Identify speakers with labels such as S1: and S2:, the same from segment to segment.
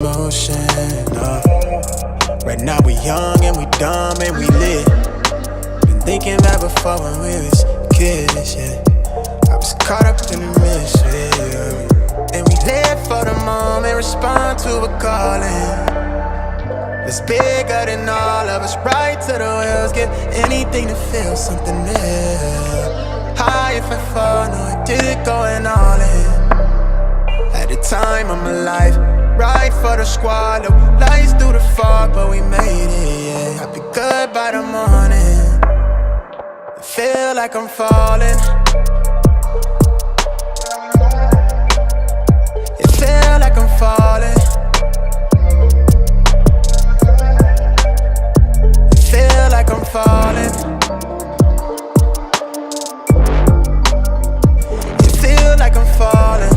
S1: Motion, right now we young and we dumb and we lit. Been thinking that before when we was kids, yeah. I was caught up in the mystery, yeah. And we live for the moment, respond to a calling that's bigger than all of us. Right to the wheels, give anything to feel something new. High if I fall, no I did it going all in. At the time of my life, right for the squad, no lights through the fog, but we made it, yeah. I'll be good by the morning. I feel like I'm falling. It feel like I'm falling. It feel like I'm falling. It feel like I'm falling.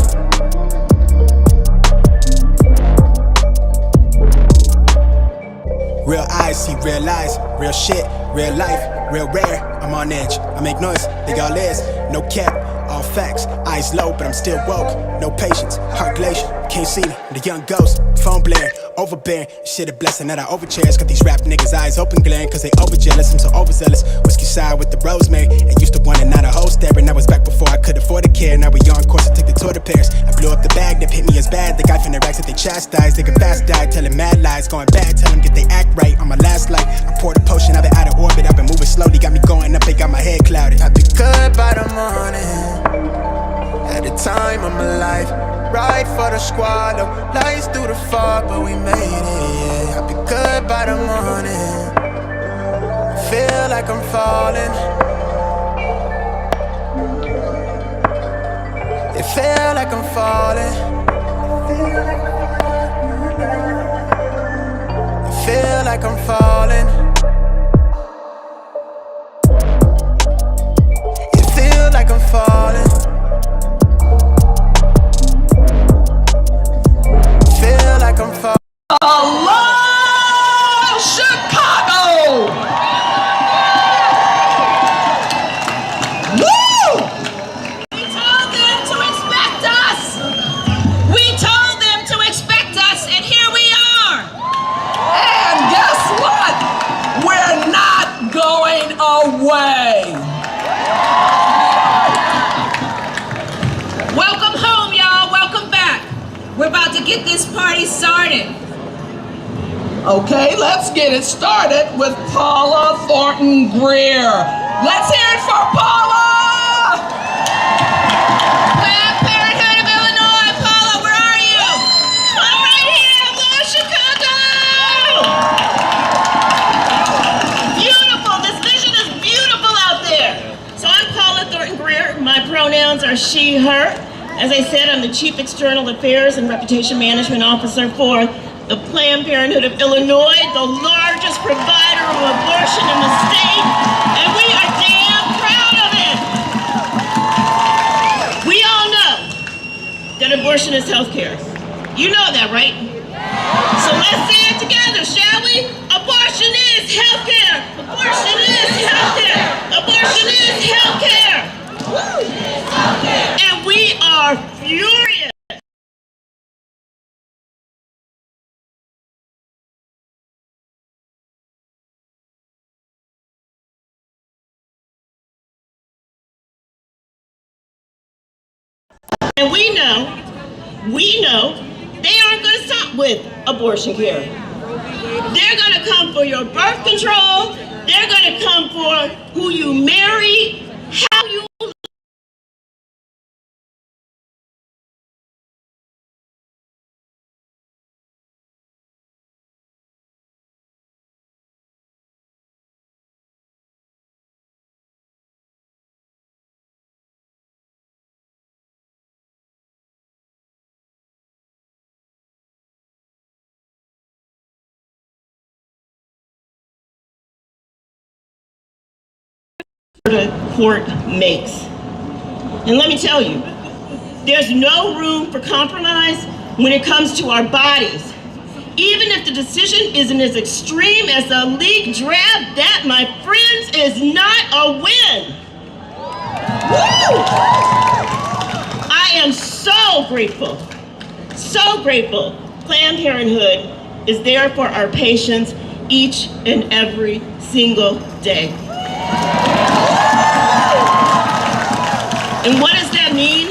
S1: Real eyes see real eyes, real shit, real life, real rare. I'm on edge, I make noise, they all is. No cap, all facts, eyes low, but I'm still woke. No patience, heart glacier, can't see me, the young ghost. Phone blaring, overbearing, shit a blessing that I overcherish. Got these rap niggas eyes open glaring, cause they overjealous, I'm so overzealous. Whiskey sour with the rosemary, and used to want it, not a whole staring. I was back before I could afford to care, now we on course to take the tour to Paris. I blew up the bag, that hit me as bad. The guy from the racks that they chastise, they could fast die, telling mad lies. Going bad, tell them get they act right. On my last light, I poured a potion, I've been out of orbit, I've been moving slowly, got me going up, it got my head clouded. I'll be good by the morning. At the time of my life, right for the squad, no lights through the fog, but we made it, yeah. I'll be good by the morning. I feel like I'm falling. It feel like I'm falling. It feel like I'm falling. It feel like I'm falling. Feel like I'm falling.
S2: Hello, Chicago! Woo! We told them to expect us. We told them to expect us, and here we are. And guess what? We're not going away. Welcome home, y'all. Welcome back. We're about to get this party started. Okay, let's get it started with Paula Thornton Greer. Let's hear it for Paula! Planned Parenthood of Illinois. Paula, where are you? I'm right here. Hello, Chicago! Beautiful. This vision is beautiful out there. So I'm Paula Thornton Greer. My pronouns are she, her. As I said, I'm the Chief External Affairs and Reputation Management Officer for the Planned Parenthood of Illinois, the largest provider of abortion in the state, and we are damn proud of it. We all know that abortion is health care. You know that, right? So let's say it together, shall we? Abortion is health care. Abortion is health care. Abortion is health care. And we are furious. And we know they aren't going to stop with abortion care. They're going to come for your birth control. They're going to come for who you marry, how you the court makes. And let me tell you, there's no room for compromise when it comes to our bodies. Even if the decision isn't as extreme as the league draft, that, my friends, is not a win. Woo! I am so grateful Planned Parenthood is there for our patients each and every single day. And what does that mean?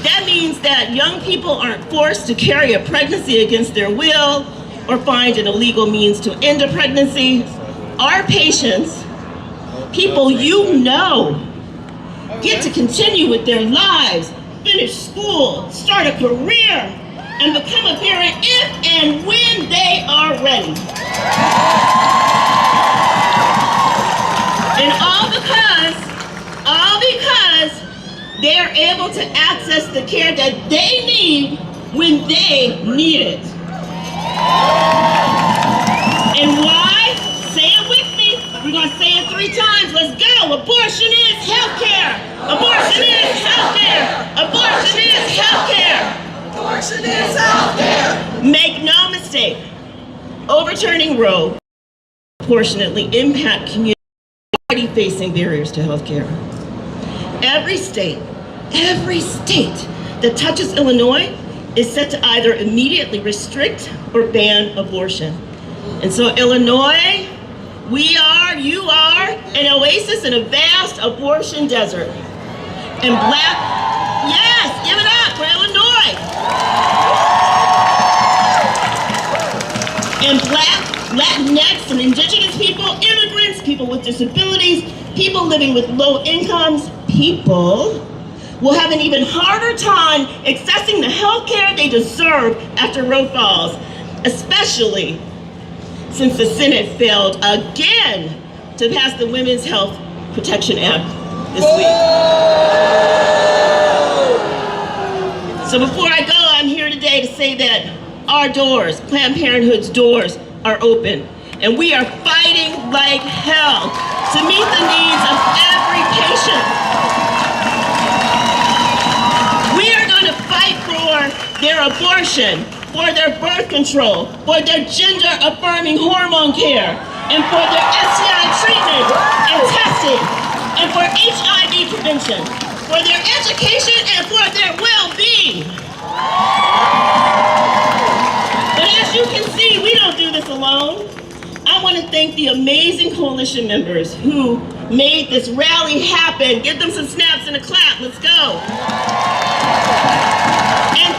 S2: That means that young people aren't forced to carry a pregnancy against their will or find an illegal means to end a pregnancy. Our patients, people you know, get to continue with their lives, finish school, start a career, and become a parent if and when they are ready. And all because they are able to access the care that they need when they need it. And why? Say it with me. We're going to say it 3 times. Let's go. Abortion is healthcare. Abortion is healthcare. Abortion is healthcare.
S3: Abortion is healthcare.
S2: Make no mistake. Overturning Roe proportionately impact communities already facing barriers to healthcare. Every state that touches Illinois is set to either immediately restrict or ban abortion. And so Illinois, you are an oasis in a vast abortion desert. And yes, give it up for Illinois. And Black, Latinx, and Indigenous people, immigrants, people with disabilities, people living with low incomes, people will have an even harder time accessing the health care they deserve after Roe falls, especially since the Senate failed again to pass the Women's Health Protection Act this week. So before I go, I'm here today to say that our doors, Planned Parenthood's doors, are open. And we are fighting like hell to meet the needs of every patient. We are going to fight for their abortion, for their birth control, for their gender-affirming hormone care, and for their STI treatment and testing, and for HIV prevention, for their education, and for their well-being. But as you can see, we don't do this alone. I want to thank the amazing coalition members who made this rally happen. Give them some snaps and a clap. Let's go. And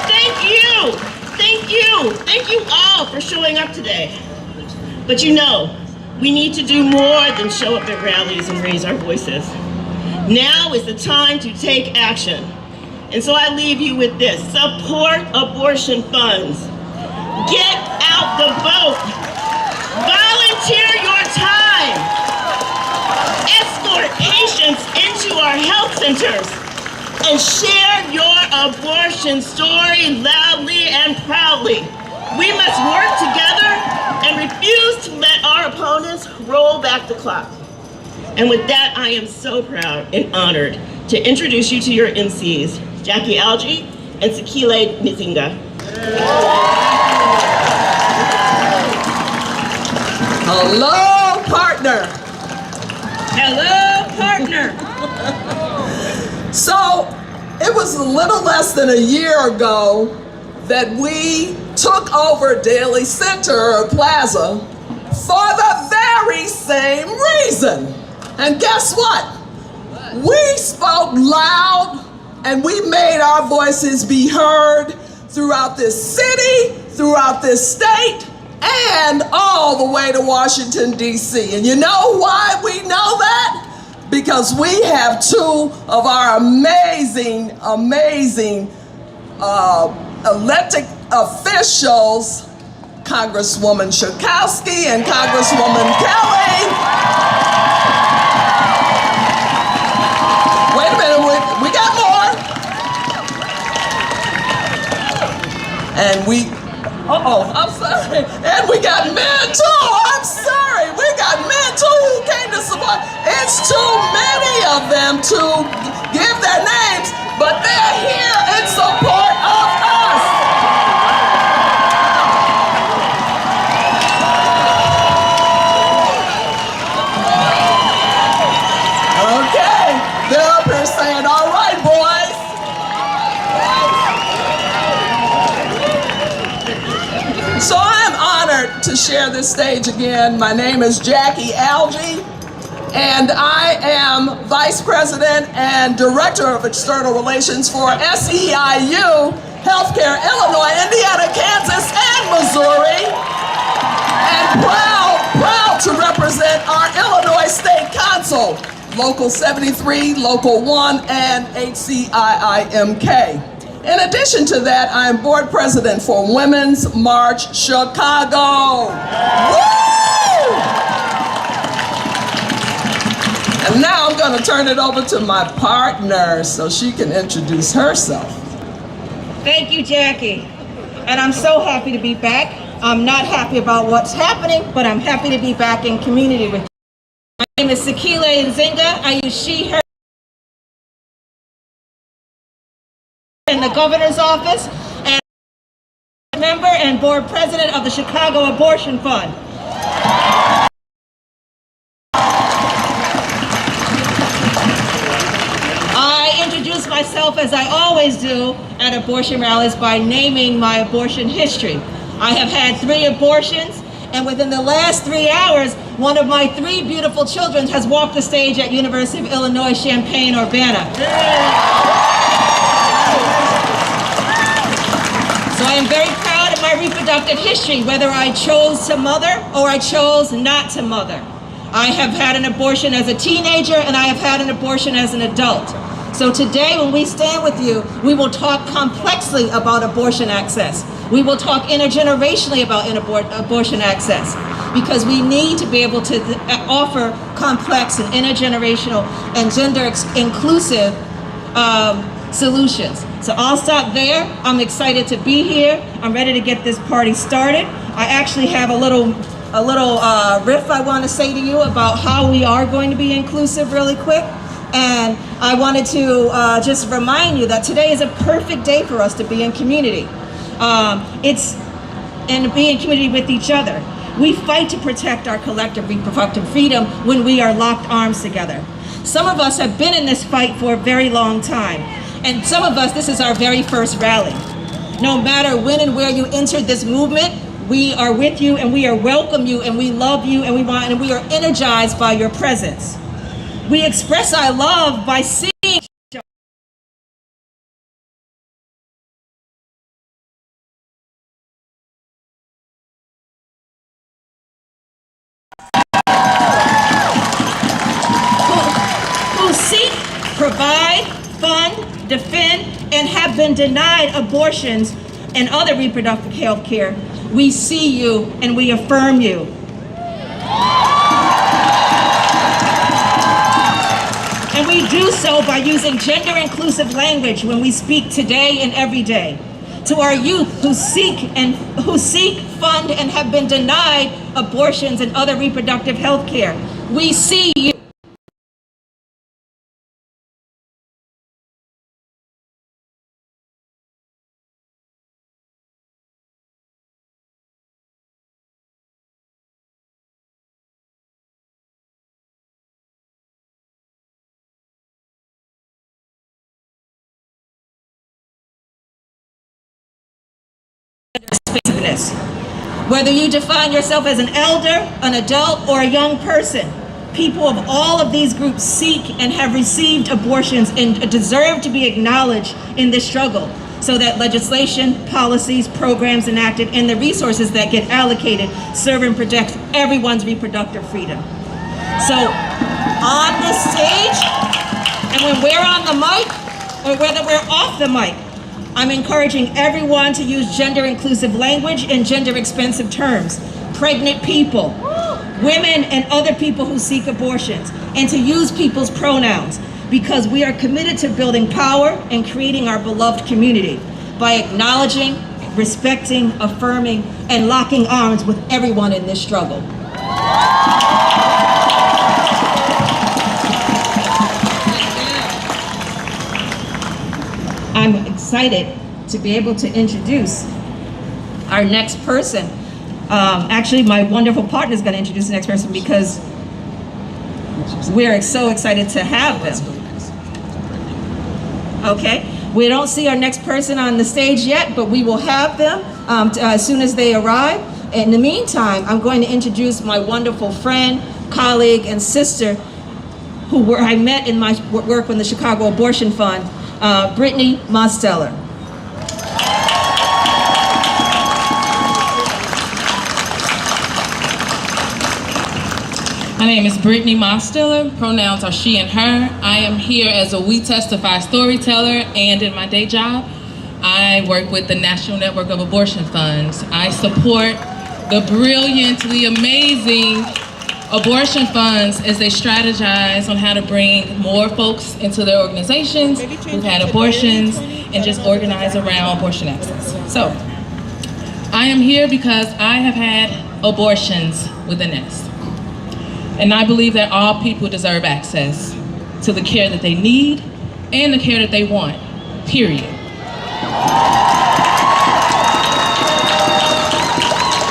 S2: thank you all for showing up today. But you know, we need to do more than show up at rallies and raise our voices. Now is the time to take action. And so I leave you with this: support abortion funds. Get out the vote. Volunteer your time. Escort patients into our health centers and share your abortion story loudly and proudly. We must work together and refuse to let our opponents roll back the clock. And with that, I am so proud and honored to introduce you to your MCs, Jackie Algie and Sekile Nzinga.
S3: Hello, partner.
S2: Hello, partner.
S3: So, it was a little less than a year ago that we took over Daly Center Plaza for the very same reason. And guess what? We spoke loud and we made our voices be heard throughout this city, throughout this state, and all the way to Washington, D.C. And you know why we know that? Because we have 2 of our amazing elected officials, Congresswoman Schakowsky and Congresswoman Kelly. Wait a minute, we got more. And I'm sorry. And we got men too. I'm sorry. We got men too who came to support. It's too many of them to give their names, but they're here in support of us. Okay. They're up here saying, all right, boys. honored to share this stage again. My name is Jackie Algie, and I am Vice President and Director of External Relations for SEIU, Healthcare, Illinois, Indiana, Kansas, and Missouri, and proud to represent our Illinois State Council, Local 73, Local 1, and HCIIMK. In addition to that, I am board president for Women's March Chicago. Woo! And now I'm going to turn it over to my partner so she can introduce herself.
S4: Thank you, Jackie. And I'm so happy to be back. I'm not happy about what's happening, but I'm happy to be back in community with you. My name is Sekile Nzinga. I use she, her in the governor's office, and member and board president of the Chicago Abortion Fund. I introduce myself, as I always do at abortion rallies, by naming my abortion history. I have had 3 abortions, and within the last 3 hours, one of my 3 beautiful children has walked the stage at University of Illinois, Champaign-Urbana. So I am very proud of my reproductive history, whether I chose to mother or I chose not to mother. I have had an abortion as a teenager, and I have had an abortion as an adult. So today, when we stand with you, we will talk complexly about abortion access. We will talk intergenerationally about abortion access, because we need to be able to offer complex and intergenerational and gender inclusive solutions. So I'll stop there. I'm excited to be here. I'm ready to get this party started. I actually have a little riff I want to say to you about how we are going to be inclusive really quick. And I wanted to just remind you that today is a perfect day for us to be in community. And be in community with each other. We fight to protect our collective reproductive freedom when we are locked arms together. Some of us have been in this fight for a very long time. And some of us, this is our very first rally. No matter when and where you entered this movement, we are with you, and we welcome you, and we love you, and we are energized by your presence. We express our love by seeing who seek, provide, fund, defend, and have been denied abortions and other reproductive health care. We see you and we affirm you. And we do so by using gender-inclusive language when we speak today and every day. To our youth who seek, fund, and have been denied abortions and other reproductive health care, we see you. Whether you define yourself as an elder, an adult, or a young person, people of all of these groups seek and have received abortions and deserve to be acknowledged in this struggle, so that legislation, policies, programs enacted, and the resources that get allocated serve and protect everyone's reproductive freedom. So on this stage, and when we're on the mic, or whether we're off the mic, I'm encouraging everyone to use gender-inclusive language and gender-expensive terms. Pregnant people, women, and other people who seek abortions, and to use people's pronouns, because we are committed to building power and creating our beloved community by acknowledging, respecting, affirming, and locking arms with everyone in this struggle. I'm excited to be able to introduce our next person. Actually, my wonderful partner is going to introduce the next person, because we're so excited to have them. Okay, we don't see our next person on the stage yet, but we will have them as soon as they arrive. In the meantime, I'm going to introduce my wonderful friend, colleague, and sister who I met in my work with the Chicago Abortion Fund, Brittany Mosteller.
S5: My name is Brittany Mosteller. Pronouns are she and her. I am here as a We Testify storyteller, and in my day job, I work with the National Network of Abortion Funds. I support the brilliantly amazing abortion funds as they strategize on how to bring more folks into their organizations who've had abortions and just organize around abortion access. So, I am here because I have had abortions with an S. And I believe that all people deserve access to the care that they need and the care that they want, period.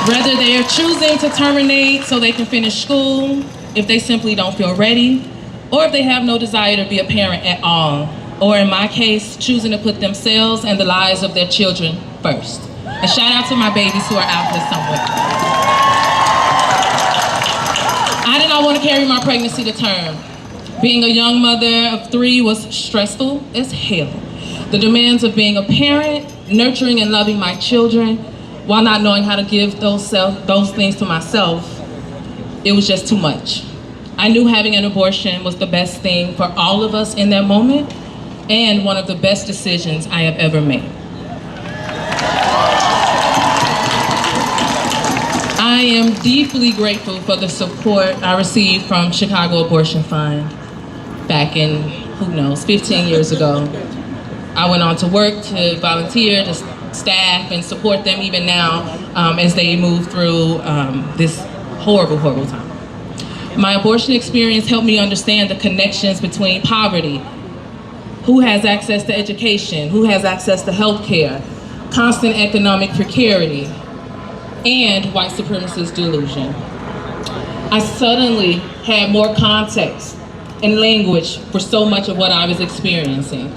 S5: Whether they are choosing to terminate so they can finish school, if they simply don't feel ready, or if they have no desire to be a parent at all, or in my case, choosing to put themselves and the lives of their children first. A shout out to my babies who are out there somewhere. I did not want to carry my pregnancy to term. Being a young mother of 3 was stressful as hell. The demands of being a parent, nurturing and loving my children, while not knowing how to give those things to myself, it was just too much. I knew having an abortion was the best thing for all of us in that moment, and one of the best decisions I have ever made. I am deeply grateful for the support I received from Chicago Abortion Fund back in, 15 years ago. I went on to work to volunteer, to staff and support them even now as they move through this horrible, horrible time. My abortion experience helped me understand the connections between poverty, who has access to education, who has access to health care, constant economic precarity, and white supremacist delusion. I suddenly had more context and language for so much of what I was experiencing.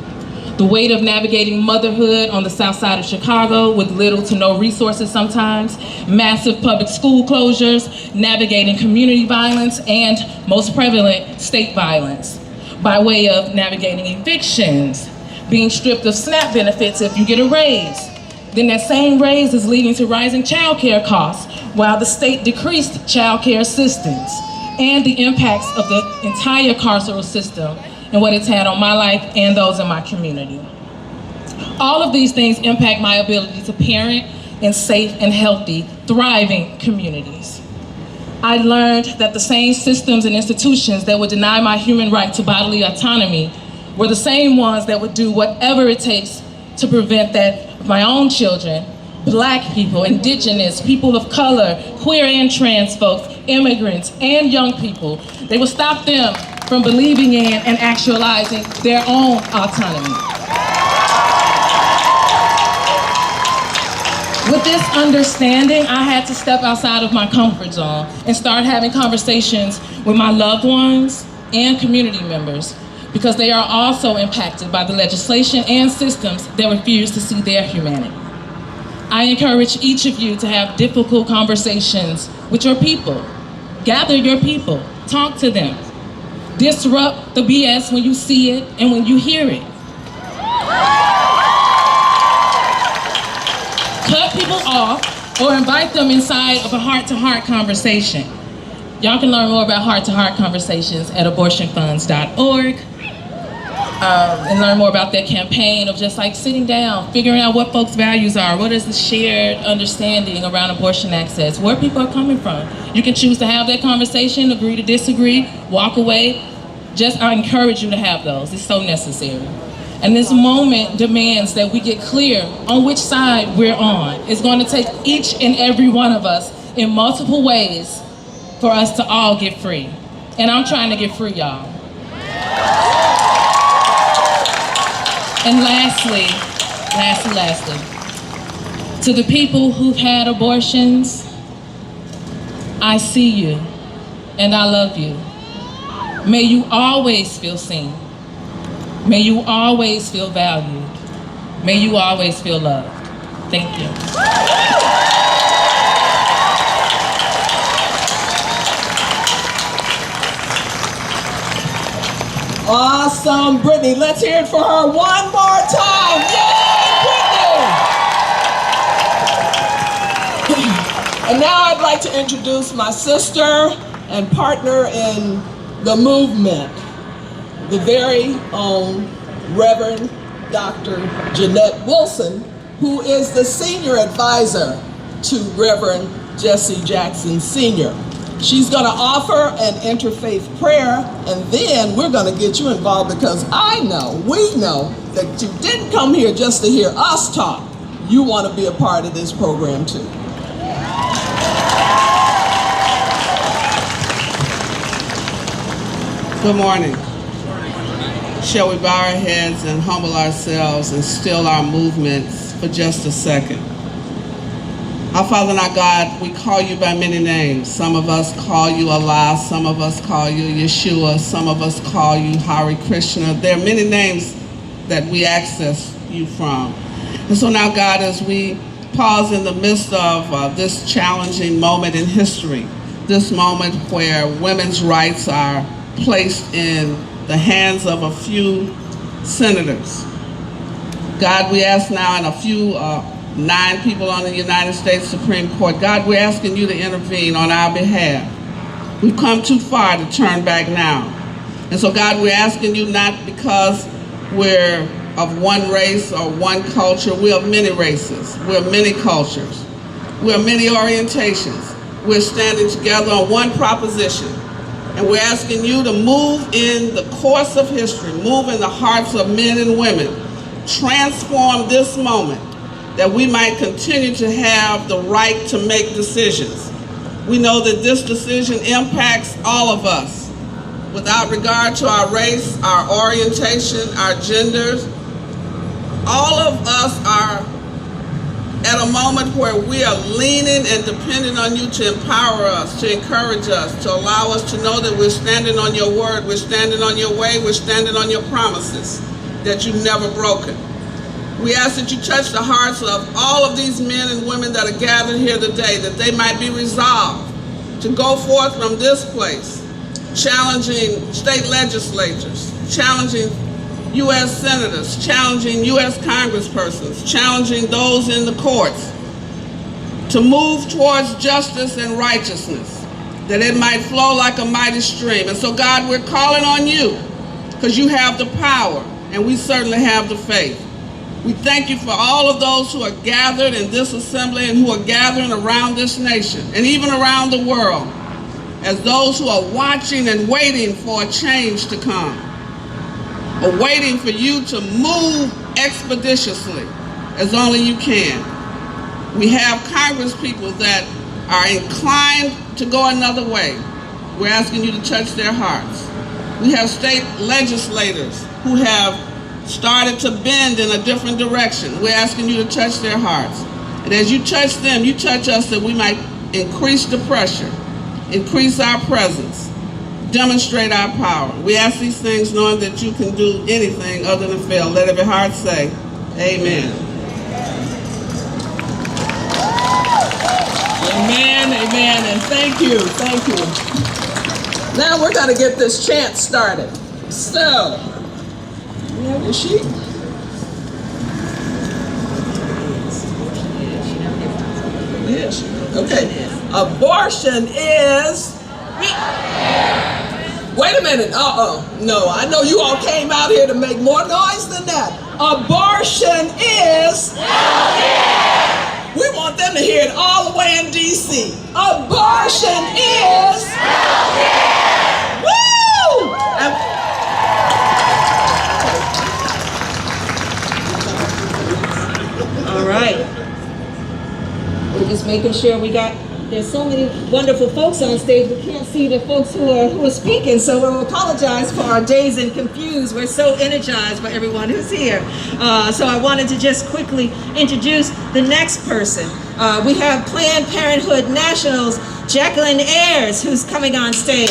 S5: The weight of navigating motherhood on the south side of Chicago with little to no resources sometimes, massive public school closures, navigating community violence, and most prevalent, state violence, by way of navigating evictions, being stripped of SNAP benefits if you get a raise. Then that same raise is leading to rising child care costs while the state decreased child care assistance, and the impacts of the entire carceral system and what it's had on my life and those in my community. All of these things impact my ability to parent in safe and healthy, thriving communities. I learned that the same systems and institutions that would deny my human right to bodily autonomy were the same ones that would do whatever it takes to prevent that of my own children, Black people, indigenous, people of color, queer and trans folks, immigrants, and young people. They would stop them from believing in and actualizing their own autonomy. With this understanding, I had to step outside of my comfort zone and start having conversations with my loved ones and community members, because they are also impacted by the legislation and systems that refuse to see their humanity. I encourage each of you to have difficult conversations with your people. Gather your people, talk to them. Disrupt the BS when you see it and when you hear it. Cut people off or invite them inside of a heart-to-heart conversation. Y'all can learn more about heart-to-heart conversations at abortionfunds.org. And learn more about that campaign of just like sitting down, figuring out what folks' values are, what is the shared understanding around abortion access, where people are coming from. You can choose to have that conversation, agree to disagree, walk away. I encourage you to have those. It's so necessary. And this moment demands that we get clear on which side we're on. It's going to take each and every one of us in multiple ways for us to all get free. And I'm trying to get free, y'all. And lastly, to the people who've had abortions, I see you and I love you. May you always feel seen. May you always feel valued. May you always feel loved. Thank you.
S3: Awesome, Brittany. Let's hear it for her one more time. Yay, Brittany! And now I'd like to introduce my sister and partner in the movement, the very own Reverend Dr. Jeanette Wilson, who is the senior advisor to Reverend Jesse Jackson Sr. She's going to offer an interfaith prayer, and then we're going to get you involved, because we know that you didn't come here just to hear us talk. You want to be a part of this program too.
S6: Good morning. Shall we bow our heads and humble ourselves and still our movements for just a second? Our Father and our God, we call you by many names. Some of us call you Allah, some of us call you Yeshua, some of us call you Hare Krishna. There are many names that we access you from. And so now, God, as we pause in the midst of this challenging moment in history, this moment where women's rights are placed in the hands of a few senators, God, we ask now, and a few 9 people on the United States Supreme Court, God, we're asking you to intervene on our behalf. We've come too far to turn back now. And so, God, we're asking you not because we're of one race or one culture. We're of many races. We're many cultures. We're many orientations. We're standing together on one proposition. And we're asking you to move in the course of history, move in the hearts of men and women, transform this moment, that we might continue to have the right to make decisions. We know that this decision impacts all of us, without regard to our race, our orientation, our genders. All of us are at a moment where we are leaning and depending on you to empower us, to encourage us, to allow us to know that we're standing on your word, we're standing on your way, we're standing on your promises that you've never broken. We ask that you touch the hearts of all of these men and women that are gathered here today, that they might be resolved to go forth from this place, challenging state legislatures, challenging U.S. senators, challenging U.S. congresspersons, challenging those in the courts to move towards justice and righteousness, that it might flow like a mighty stream. And so, God, we're calling on you because you have the power and we certainly have the faith. We thank you for all of those who are gathered in this assembly and who are gathering around this nation and even around the world as those who are watching and waiting for a change to come, or waiting for you to move expeditiously as only you can. We have Congress people that are inclined to go another way. We're asking you to touch their hearts. We have state legislators who have started to bend in a different direction. We're asking you to touch their hearts. And as you touch them, you touch us, that we might increase the pressure, increase our presence, demonstrate our power. We ask these things knowing that you can do anything other than fail. Let every heart say, amen.
S3: Amen, amen, and thank you, thank you. Now we're going to get this chant started. So, where is she? Yes. Okay. Abortion is... Wait a minute. No, I know you all came out here to make more noise than that. Abortion is... We want them to hear it all the way in D.C. Abortion is... Woo!
S4: All right. We're just making sure we got... There's so many wonderful folks on stage, we can't see the folks who are speaking, so we'll apologize for our dazed and confused. We're so energized by everyone who's here. So I wanted to just quickly introduce the next person. We have Planned Parenthood Nationals, Jacqueline Ayers, who's coming on stage.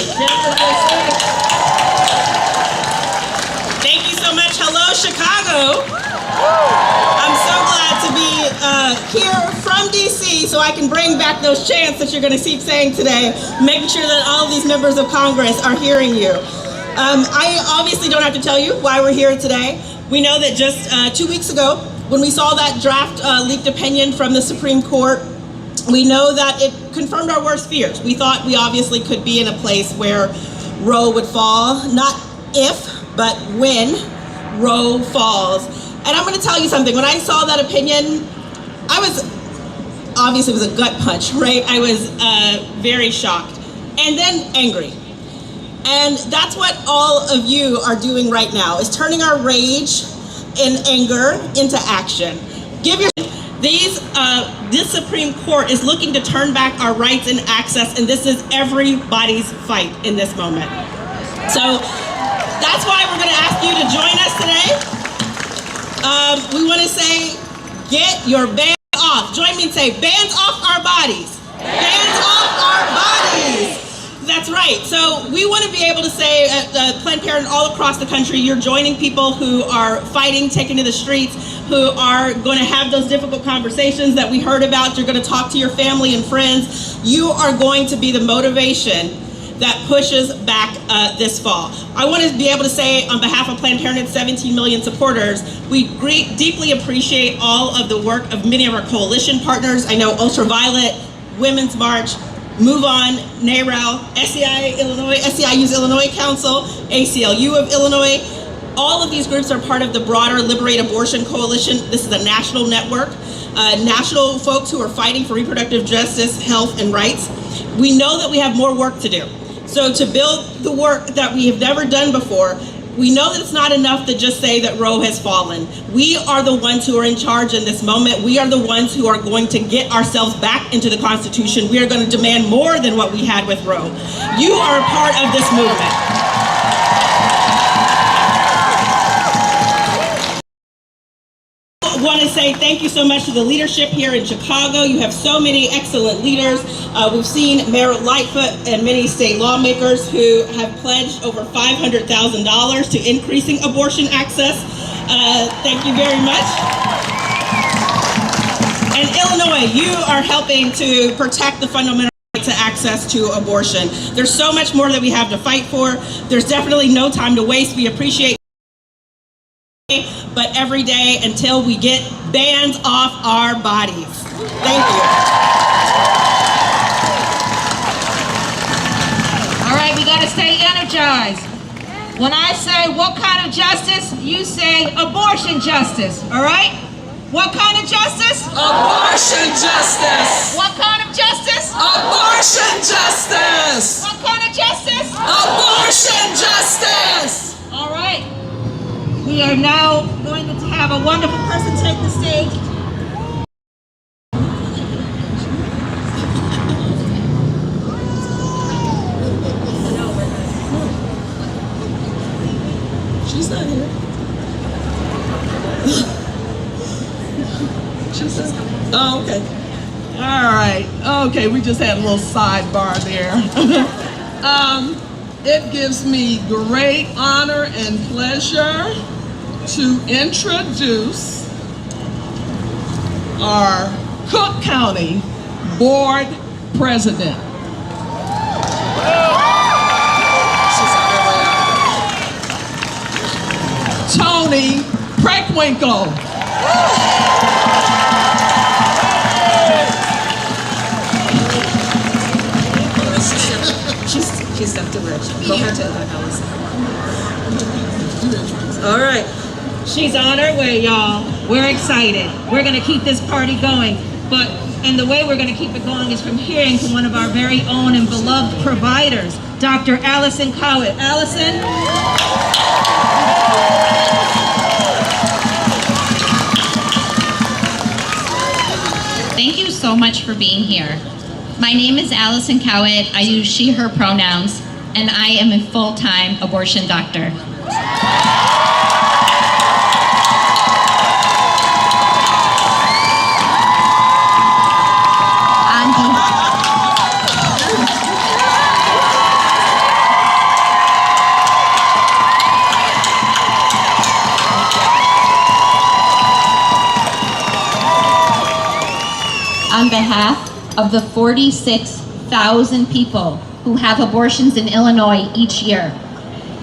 S7: Thank you so much. Hello, Chicago. I'm so glad to be here from DC so I can bring back those chants that you're going to keep saying today, making sure that all of these members of Congress are hearing you. I obviously don't have to tell you why we're here today. We know that just 2 weeks ago, when we saw that draft leaked opinion from the Supreme Court, we know that it confirmed our worst fears. We thought we obviously could be in a place where Roe would fall, not if, but when Roe falls. And I'm gonna tell you something, when I saw that opinion, obviously it was a gut punch, right? I was very shocked and then angry. And that's what all of you are doing right now, is turning our rage and anger into action. This Supreme Court is looking to turn back our rights and access, and this is everybody's fight in this moment. So that's why we're gonna ask you to join us today. We wanna say, get your bands off. Join me and say, bands off our bodies. Bands off our bodies. That's right. So we want to be able to say at Planned Parenthood all across the country, you're joining people who are fighting, taking to the streets, who are going to have those difficult conversations that we heard about. You're going to talk to your family and friends. You are going to be the motivation that pushes back this fall. I want to be able to say on behalf of Planned Parenthood's 17 million supporters, we deeply appreciate all of the work of many of our coalition partners. I know Ultraviolet, Women's March, Move On, NARAL, SEI Illinois, SEIU's Illinois Council, ACLU of Illinois. All of these groups are part of the broader Liberate Abortion Coalition. This is a national network, national folks who are fighting for reproductive justice, health, and rights. We know that we have more work to do. So to build the work that we have never done before, we know that it's not enough to just say that Roe has fallen. We are the ones who are in charge in this moment. We are the ones who are going to get ourselves back into the Constitution. We are going to demand more than what we had with Roe. You are a part of this movement. I want to say thank you so much to the leadership here in Chicago. You have so many excellent leaders. We've seen Mayor Lightfoot and many state lawmakers who have pledged over $500,000 to increasing abortion access. Thank you very much. And Illinois, you are helping to protect the fundamental right to access to abortion. There's so much more that we have to fight for. There's definitely no time to waste. We appreciate but every day until we get bans off our bodies. Thank you.
S4: All right, we got to stay energized. When I say what kind of justice, you say abortion justice, all right? What kind of justice?
S3: Abortion justice!
S4: What kind of justice?
S3: Abortion justice!
S4: What kind of justice?
S3: Abortion justice!
S4: All right. We are now going to have a wonderful person take the stage.
S3: She's not here. She's not. Oh, okay. All right. Okay, we just had a little sidebar there. It gives me great honor and pleasure to introduce our Cook County Board President. Tony Preckwinkle.
S8: She's stuck to where she go ahead to Allison. All right.
S4: She's on her way, y'all. We're excited. We're going to keep this party going. And the way we're going to keep it going is from hearing from one of our very own and beloved providers, Dr. Allison Cowett. Allison?
S9: Thank you so much for being here. My name is Allison Cowett. I use she, her pronouns, and I am a full-time abortion doctor. On behalf of the 46,000 people who have abortions in Illinois each year,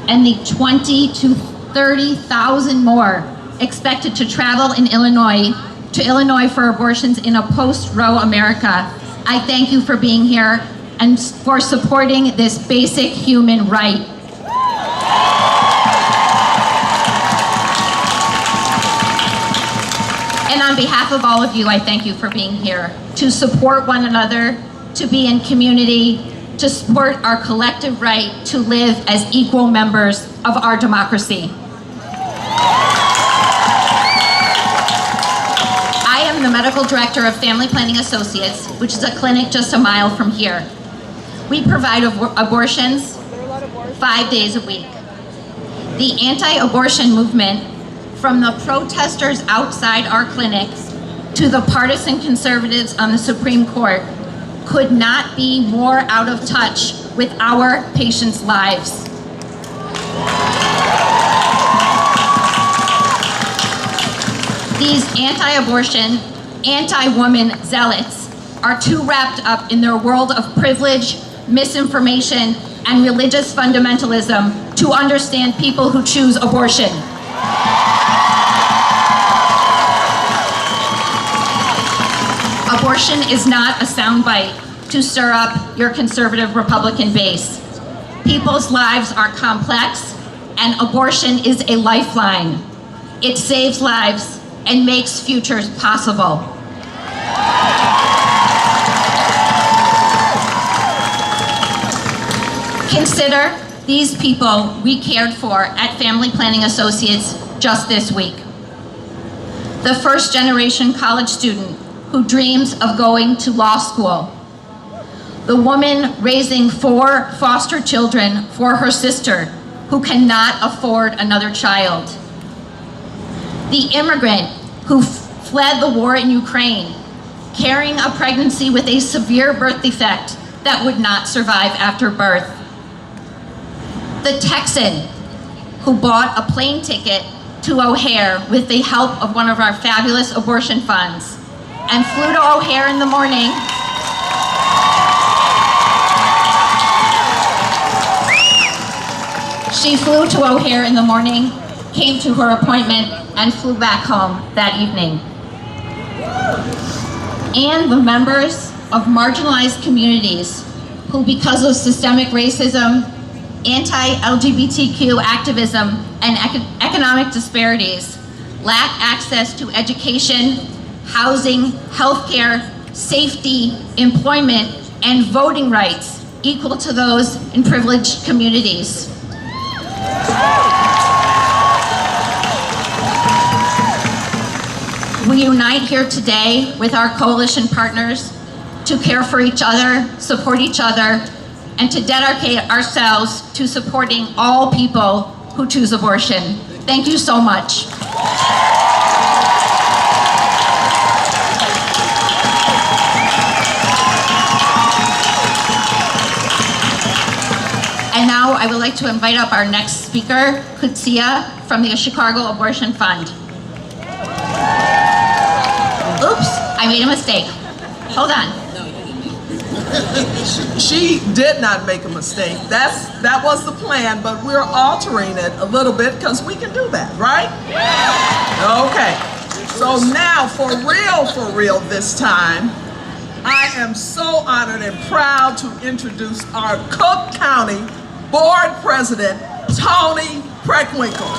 S9: and the 20 to 30,000 more expected to travel to Illinois for abortions in a post-Roe America, I thank you for being here and for supporting this basic human right. And on behalf of all of you, I thank you for being here to support one another, to be in community, to support our collective right to live as equal members of our democracy. I am the medical director of Family Planning Associates, which is a clinic just a mile from here. We provide abortions 5 days a week. The anti-abortion movement, from the protesters outside our clinics to the partisan conservatives on the Supreme Court, could not be more out of touch with our patients' lives. These anti-abortion, anti-woman zealots are too wrapped up in their world of privilege, misinformation, and religious fundamentalism to understand people who choose abortion. Abortion is not a soundbite to stir up your conservative Republican base. People's lives are complex, and abortion is a lifeline. It saves lives and makes futures possible. Consider these people we cared for at Family Planning Associates just this week. The first-generation college student who dreams of going to law school. The woman raising 4 foster children for her sister who cannot afford another child. The immigrant who fled the war in Ukraine, carrying a pregnancy with a severe birth defect that would not survive after birth. The Texan who bought a plane ticket to O'Hare with the help of one of our fabulous abortion funds and flew to O'Hare in the morning She flew to O'Hare in the morning, came to her appointment, and flew back home that evening. And the members of marginalized communities who, because of systemic racism, anti-LGBTQ activism, and economic disparities, lack access to education, housing, healthcare, safety, employment, and voting rights equal to those in privileged communities. We unite here today with our coalition partners to care for each other, support each other, and to dedicate ourselves to supporting all people who choose abortion. Thank you so much. And now I would like to invite up our next speaker, Kutsia from the Chicago Abortion Fund. Oops, I made a mistake. Hold on.
S3: She did not make a mistake. That was the plan, but we're altering it a little bit because we can do that, right? Okay. So now, for real this time, I am so honored and proud to introduce our Cook County Board President, Tony Preckwinkle.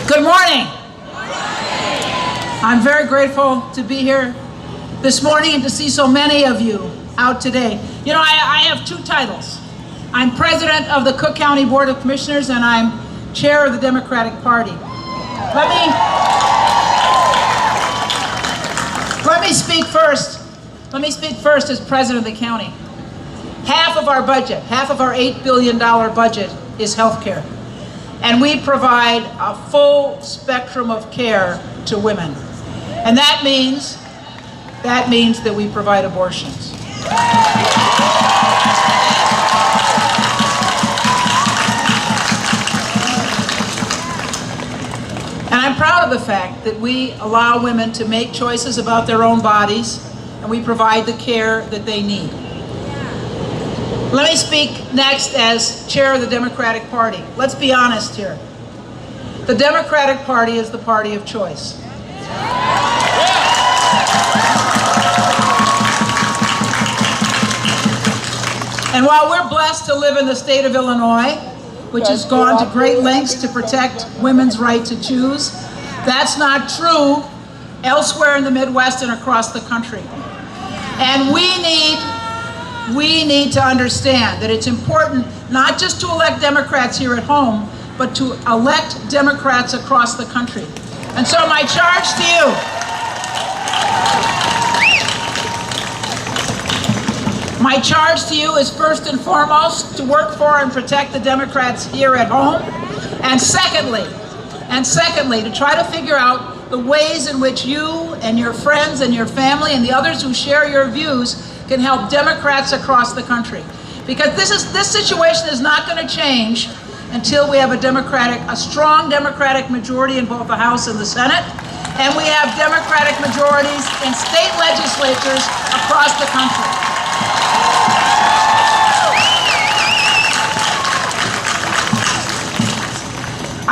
S10: Good morning. I'm very grateful to be here this morning and to see so many of you out today. You know, I have two titles. I'm president of the Cook County Board of Commissioners and I'm chair of the Democratic Party. Let me speak first. Let me speak first as president of the county. Half of our budget, half of our $8 billion budget is health care. And we provide a full spectrum of care to women. And that means that we provide abortions. And I'm proud of the fact that we allow women to make choices about their own bodies, and we provide the care that they need. Let me speak next as chair of the Democratic Party. Let's be honest here. The Democratic Party is the party of choice. And while we're blessed to live in the state of Illinois, which has gone to great lengths to protect women's right to choose, that's not true elsewhere in the Midwest and across the country. And we need to understand that it's important not just to elect Democrats here at home, but to elect Democrats across the country. And so my charge to you, is first and foremost to work for and protect the Democrats here at home. And secondly, to try to figure out the ways in which you and your friends and your family and the others who share your views can help Democrats across the country. Because this situation is not going to change until we have a strong Democratic majority in both the House and the Senate, and we have Democratic majorities in state legislatures across the country.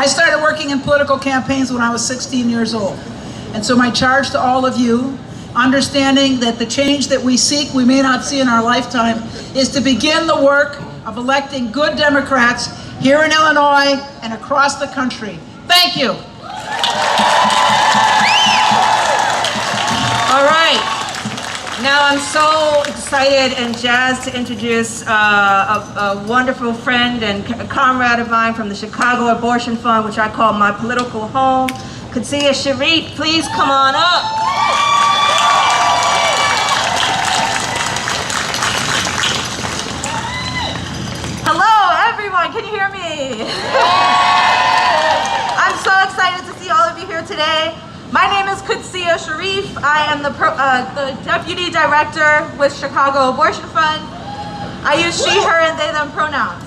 S10: I started working in political campaigns when I was 16 years old. And so my charge to all of you, understanding that the change that we seek, we may not see in our lifetime, is to begin the work of electing good Democrats here in Illinois and across the country. Thank you.
S8: All right. Now I'm so excited and jazzed to introduce a wonderful friend and comrade of mine from the Chicago Abortion Fund, which I call my political home. Qudsia Sharif, please come on up. Hello, everyone. Can you hear me? I'm so excited to see all of you here today. My name is Qudsia Sharif. I am the Deputy Director with Chicago Abortion Fund. I use she, her, and they, them pronouns.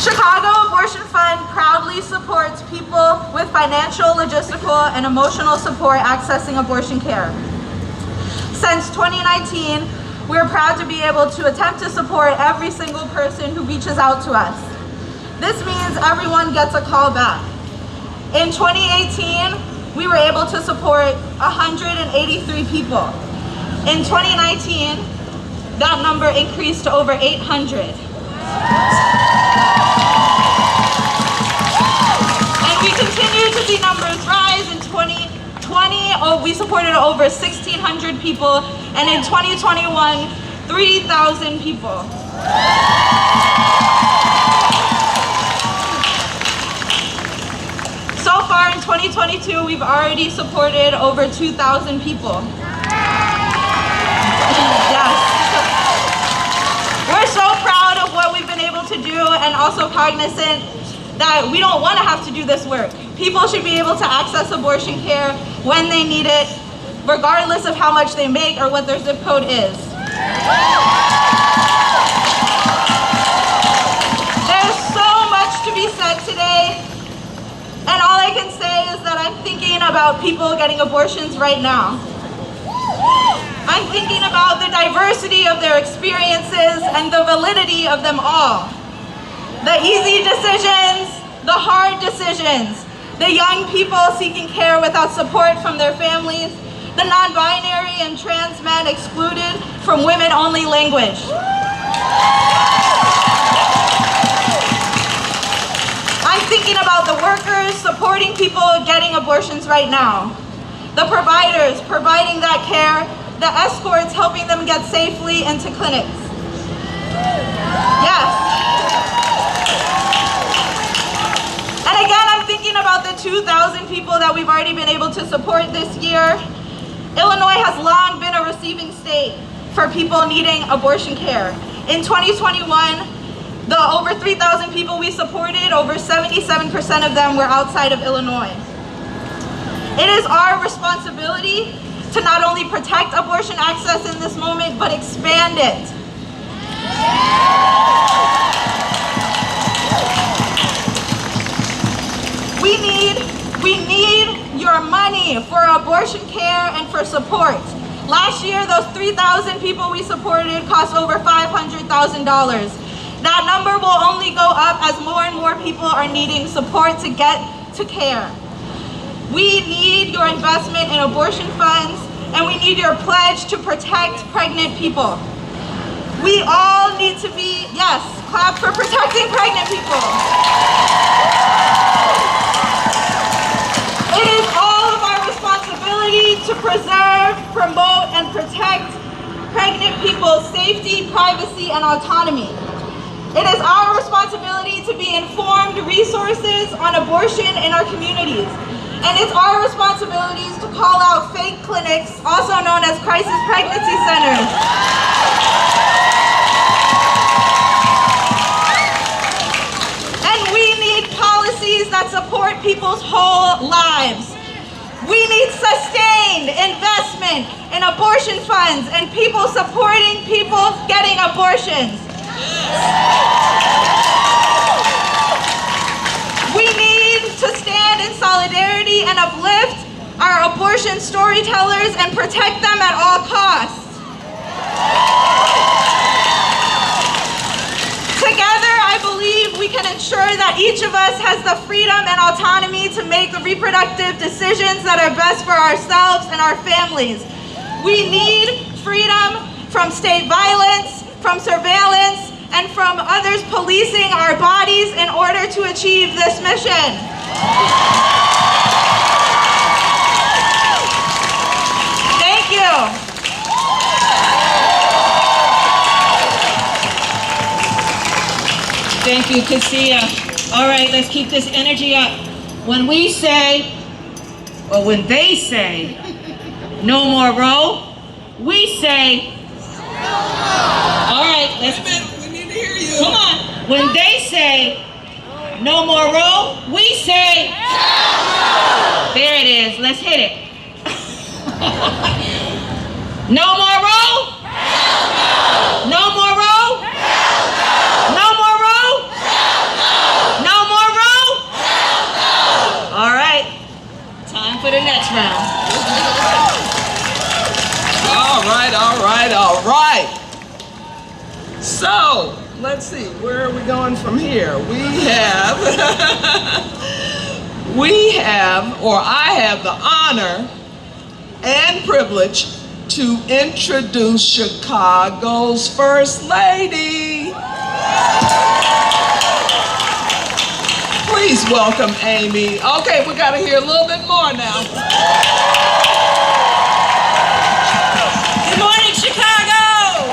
S8: Chicago Abortion Fund proudly supports people with financial, logistical, and emotional support accessing abortion care. Since 2019, we're proud to be able to attempt to support every single person who reaches out to us. This means everyone gets a call back. In 2018, we were able to support 183 people. In 2019, that number increased to over 800. And we continue to see numbers rise. In 2020, we supported over 1,600 people, and in 2021, 3,000 people. So far in 2022, we've already supported over 2,000 people. Yes. We're so proud of what we've been able to do, and also cognizant that we don't want to have to do this work. People should be able to access abortion care when they need it, regardless of how much they make or what their zip code is. There's so much to be said today. And all I can say is that I'm thinking about people getting abortions right now. I'm thinking about the diversity of their experiences and the validity of them all. The easy decisions, the hard decisions, the young people seeking care without support from their families, the non-binary and trans men excluded from women-only language. I'm thinking about the workers supporting people getting abortions right now, the providers providing that care, the escorts helping them get safely into clinics. Yes. And again, I'm thinking about the 2,000 people that we've already been able to support this year. Illinois has long been a receiving state for people needing abortion care. In 2021, the over 3,000 people we supported, over 77% of them were outside of Illinois. It is our responsibility to not only protect abortion access in this moment, but expand it. We need your money for abortion care and for support. Last year, those 3,000 people we supported cost over $500,000. That number will only go up as more and more people are needing support to get to care. We need your investment in abortion funds, and we need your pledge to protect pregnant people. We all need to be, yes, clap for protecting pregnant people. It is all of our responsibility to preserve, promote, and protect pregnant people's safety, privacy, and autonomy. It is our responsibility to be informed resources on abortion in our communities. And it's our responsibilities to call out fake clinics, also known as crisis pregnancy centers. And we need policies that support people's whole lives. We need sustained investment in abortion funds and people supporting people getting abortions. We need to stand in solidarity and uplift our abortion storytellers and protect them at all costs. Together, I believe we can ensure that each of us has the freedom and autonomy to make the reproductive decisions that are best for ourselves and our families. We need freedom from state violence, from surveillance, and from others policing our bodies in order to achieve this mission. Thank you.
S4: Thank you, Cassia. All right, let's keep this energy up. When we say, or when they say, no more Roe, we say, all right, let's,
S6: We need to hear you.
S4: come on. When they say, no more Roe, we say, there it is, let's hit it. No more Roe? No more Roe? No more Roe? No more Roe? All right, time for the next round.
S3: All right, all right, all right. So, let's see, where are we going from here? I have the honor and privilege to introduce Chicago's First Lady. Please welcome Amy. Okay, we gotta hear a little bit more now.
S7: Good morning, Chicago!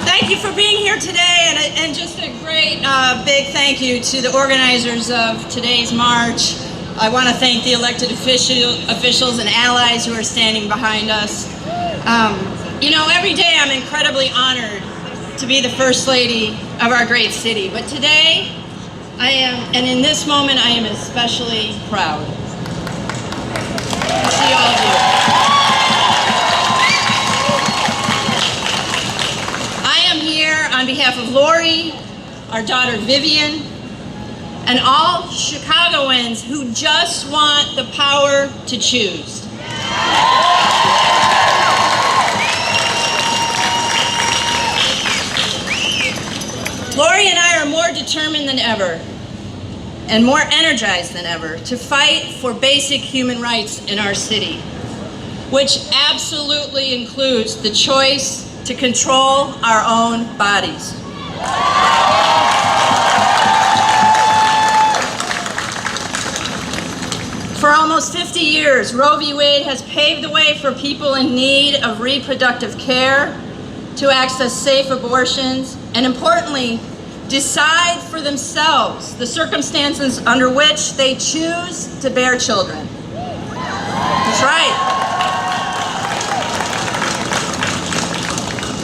S7: Thank you for being here today, and just a great big thank you to the organizers of today's march. I want to thank the elected officials and allies who are standing behind us. You know, every day I'm incredibly honored to be the First Lady of our great city, but today I am, and in this moment I am especially proud to see all of you. I am here on behalf of Lori, our daughter Vivian, and all Chicagoans who just want the power to choose. Lori and I are more determined than ever and more energized than ever to fight for basic human rights in our city, which absolutely includes the choice to control our own bodies. For almost 50 years, Roe v. Wade has paved the way for people in need of reproductive care to access safe abortions and, importantly, decide for themselves the circumstances under which they choose to bear children. That's right.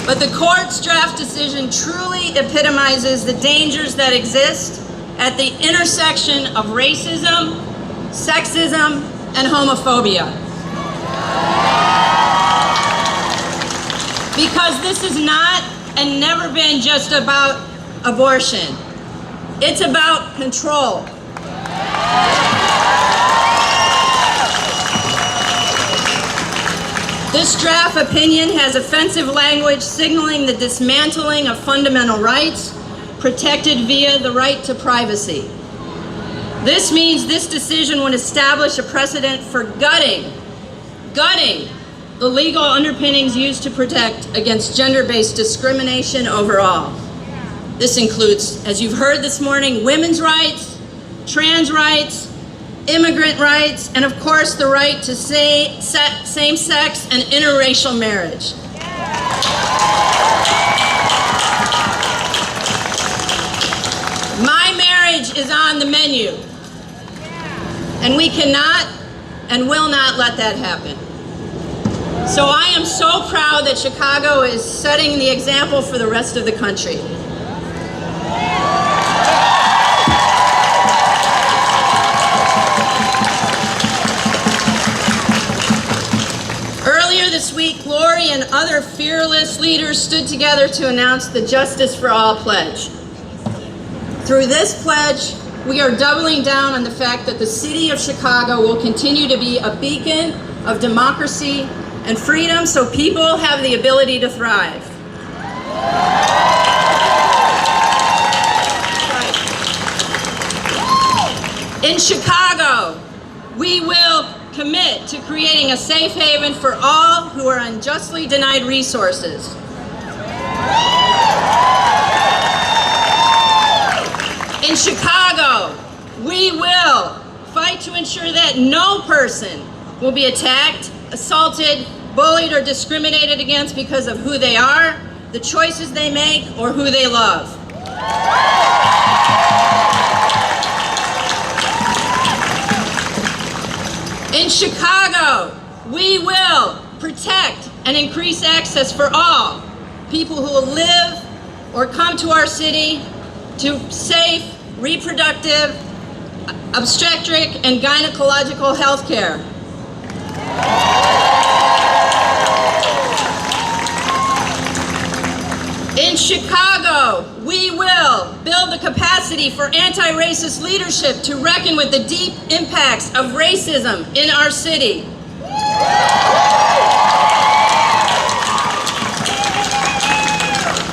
S7: But the court's draft decision truly epitomizes the dangers that exist at the intersection of racism, sexism, and homophobia. Because this is not and never been just about abortion.
S4: It's about control. This draft opinion has offensive language signaling the dismantling of fundamental rights protected via the right to privacy. This means this decision would establish a precedent for gutting the legal underpinnings used to protect against gender-based discrimination overall. This includes, as you've heard this morning, women's rights, trans rights, immigrant rights, and of course the right to same-sex and interracial marriage. My marriage is on the menu, and we cannot and will not let that happen. So I am so proud that Chicago is setting the example for the rest of the country. Earlier this week, Lori and other fearless leaders stood together to announce the Justice for All pledge. Through this pledge, we are doubling down on the fact that the city of Chicago will continue to be a beacon of democracy and freedom so people have the ability to thrive. In Chicago, we will commit to creating a safe haven for all who are unjustly denied resources. In Chicago, we will fight to ensure that no person will be attacked, assaulted, bullied, or discriminated against because of who they are, the choices they make, or who they love. In Chicago, we will protect and increase access for all people who will live or come to our city to safe, reproductive, obstetric, and gynecological health care. In Chicago, we will build the capacity for anti-racist leadership to reckon with the deep impacts of racism in our city.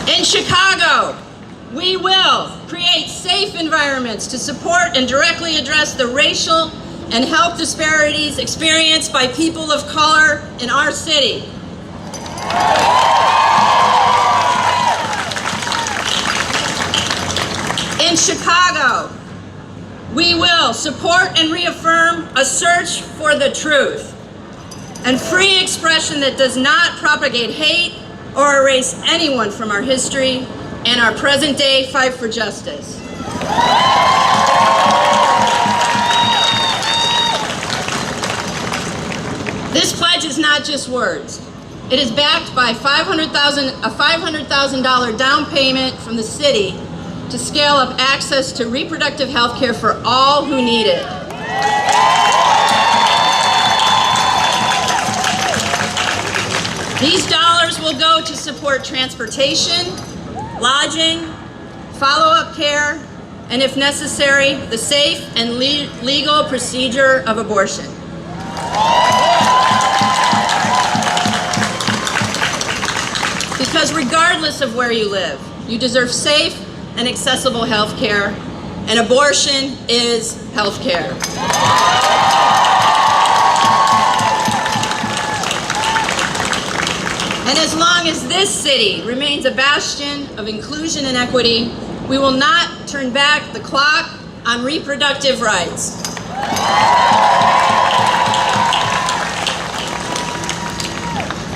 S4: In Chicago, we will create safe environments to support and directly address the racial and health disparities experienced by people of color in our city. In Chicago, we will support and reaffirm a search for the truth and free expression that does not propagate hate or erase anyone from our history and our present-day fight for justice. This pledge is not just words. It is backed by a $500,000 down payment from the city to scale up access to reproductive health care for all who need it. These dollars will go to support transportation, lodging, follow-up care, and if necessary, the safe and legal procedure of abortion. Because regardless of where you live, you deserve safe and accessible health care, and abortion is health care. And as long as this city remains a bastion of inclusion and equity, we will not turn back the clock on reproductive rights.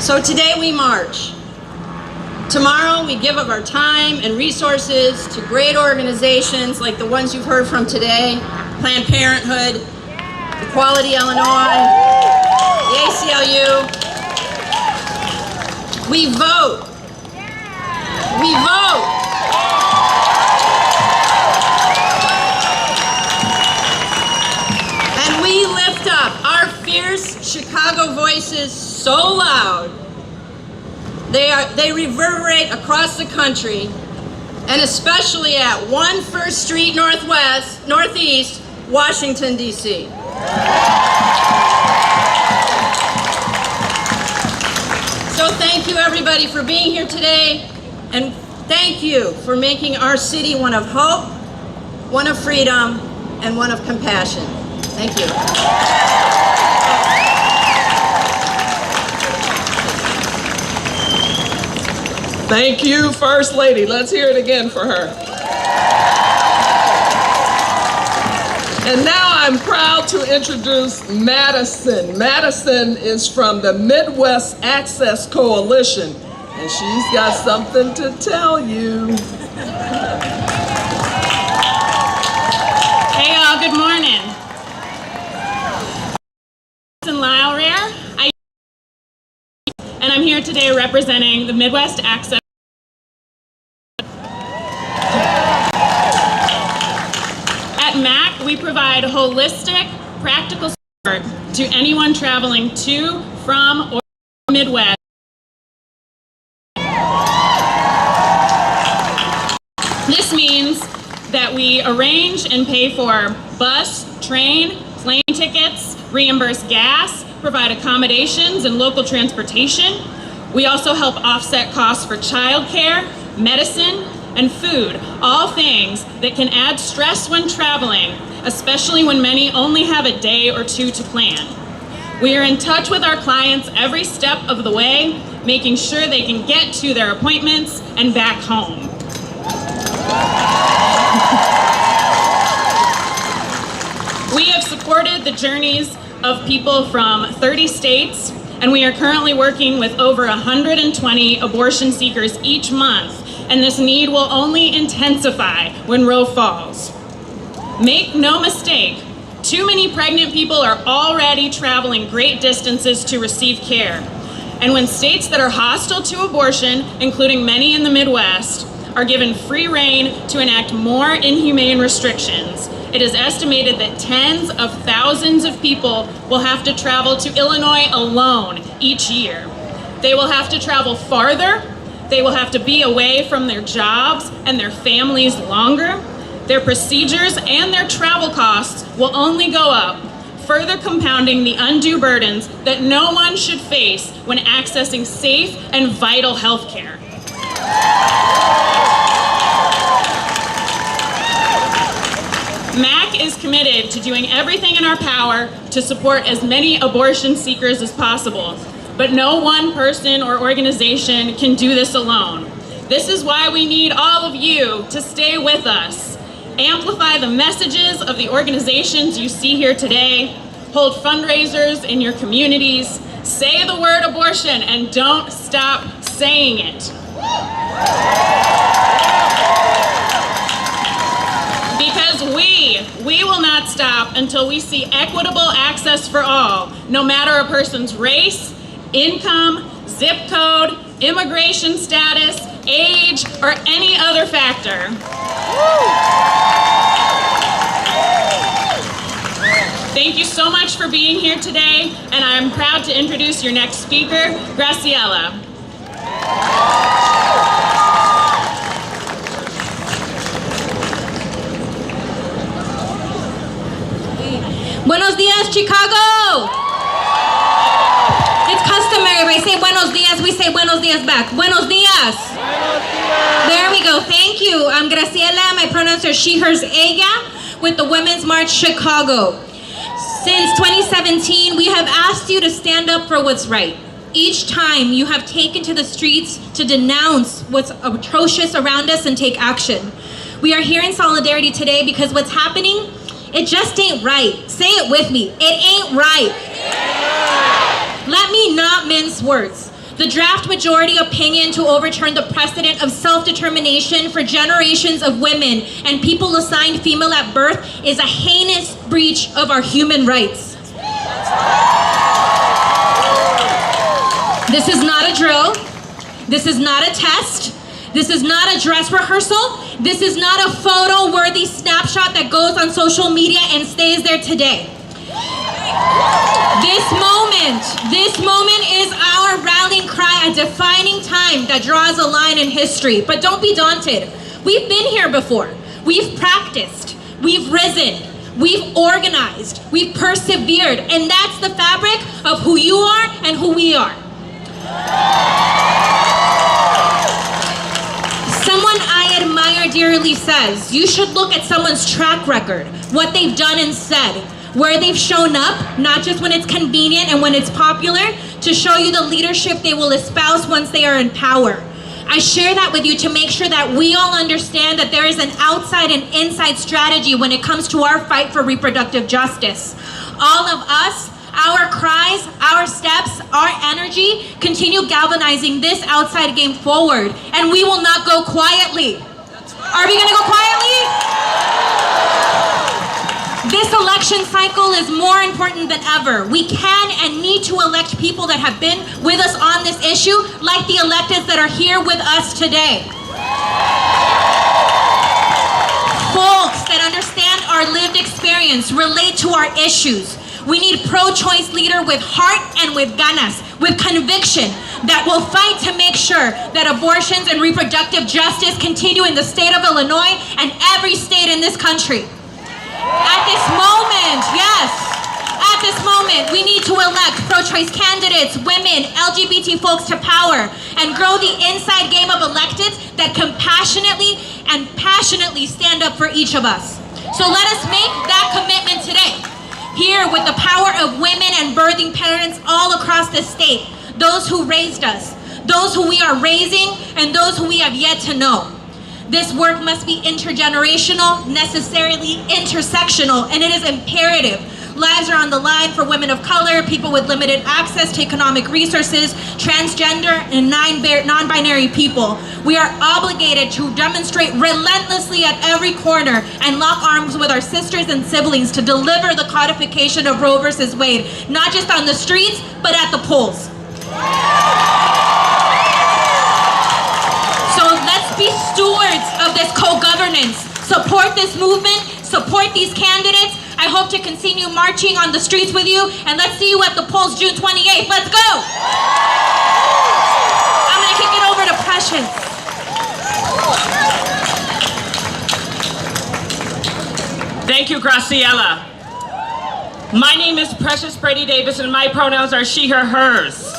S4: So today we march. Tomorrow we give of our time and resources to great organizations like the ones you've heard from today, Planned Parenthood, Equality Illinois, the ACLU. We vote. We vote. And we lift up our fierce Chicago voices so loud, they reverberate across the country
S11: and especially at 1 First Street Northeast, Washington, D.C. So thank you everybody for being here today, and thank you for making our city one of hope, one of freedom, and one of compassion. Thank you.
S3: Thank you, First Lady. Let's hear it again for her. And now I'm proud to introduce Madison. Madison is from the Midwest Access Coalition, and she's got something to tell you.
S12: Hey y'all, good morning. I'm Lyle Rare, and I'm here today representing the Midwest Access. At MAC, we provide holistic, practical support to anyone traveling to, from, or Midwest. This means that we arrange and pay for bus, train, plane tickets, reimburse gas, provide accommodations and local transportation. We also help offset costs for childcare, medicine, and food, all things that can add stress when traveling, especially when many only have a day or two to plan. We are in touch with our clients every step of the way, making sure they can get to their appointments and back home. We have supported the journeys of people from 30 states, and we are currently working with over 120 abortion seekers each month, and this need will only intensify when Roe falls. Make no mistake, too many pregnant people are already traveling great distances to receive care. And when states that are hostile to abortion, including many in the Midwest, are given free rein to enact more inhumane restrictions, it is estimated that tens of thousands of people will have to travel to Illinois alone each year. They will have to travel farther, they will have to be away from their jobs and their families longer. Their procedures and their travel costs will only go up, further compounding the undue burdens that no one should face when accessing safe and vital health care. MAC is committed to doing everything in our power to support as many abortion seekers as possible, but no one person or organization can do this alone. This is why we need all of you to stay with us. Amplify the messages of the organizations you see here today, hold fundraisers in your communities, say the word abortion, and don't stop saying it. Because we will not stop until we see equitable access for all, no matter a person's race, income, zip code, immigration status, age, or any other factor. Thank you so much for being here today, and I'm proud to introduce your next speaker, Graciela.
S13: Buenos dias, Chicago! It's customary, if I say buenos dias, we say buenos dias back. Buenos dias! There we go, thank you. I'm Graciela, my pronouns are she, hers, ella, with the Women's March Chicago. Since 2017, we have asked you to stand up for what's right. Each time you have taken to the streets to denounce what's atrocious around us and take action. We are here in solidarity today because what's happening, it just ain't right. Say it with me, it ain't right. Let me not mince words. The draft majority opinion to overturn the precedent of self-determination for generations of women and people assigned female at birth is a heinous breach of our human rights. This is not a drill. This is not a test. This is not a dress rehearsal. This is not a photo-worthy snapshot that goes on social media and stays there today. This moment is our rallying cry, a defining time that draws a line in history. But don't be daunted. We've been here before. We've practiced. We've risen. We've organized. We've persevered. And that's the fabric of who you are and who we are. Someone I admire dearly says, you should look at someone's track record, what they've done and said, where they've shown up, not just when it's convenient and when it's popular, to show you the leadership they will espouse once they are in power. I share that with you to make sure that we all understand that there is an outside and inside strategy when it comes to our fight for reproductive justice. All of us, our cries, our steps, our energy continue galvanizing this outside game forward, and we will not go quietly. Are we gonna go quietly? This election cycle is more important than ever. We can and need to elect people that have been with us on this issue, like the electeds that are here with us today. Folks that understand our lived experience, relate to our issues. We need pro-choice leader with heart and with ganas, with conviction, that will fight to make sure that abortions and reproductive justice continue in the state of Illinois and every state in this country. At this moment, yes, at this moment, we need to elect pro-choice candidates, women, LGBT folks to power, and grow the inside game of electeds that compassionately and passionately stand up for each of us. So let us make that commitment today. Here with the power of women and birthing parents all across the state, those who raised us, those who we are raising, and those who we have yet to know. This work must be intergenerational, necessarily intersectional, and it is imperative. Lives are on the line for women of color, people with limited access to economic resources, transgender, and non-binary people. We are obligated to demonstrate relentlessly at every corner and lock arms with our sisters and siblings to deliver the codification of Roe versus Wade, not just on the streets, but at the polls. So let's be stewards of this co-governance. Support this movement, support these candidates. I hope to continue marching on the streets with you, and let's see you at the polls June 28th. Let's go! I'm gonna kick it over to Precious.
S12: Thank you, Graciela. My name is Precious Brady Davis, and my pronouns are she, her, hers.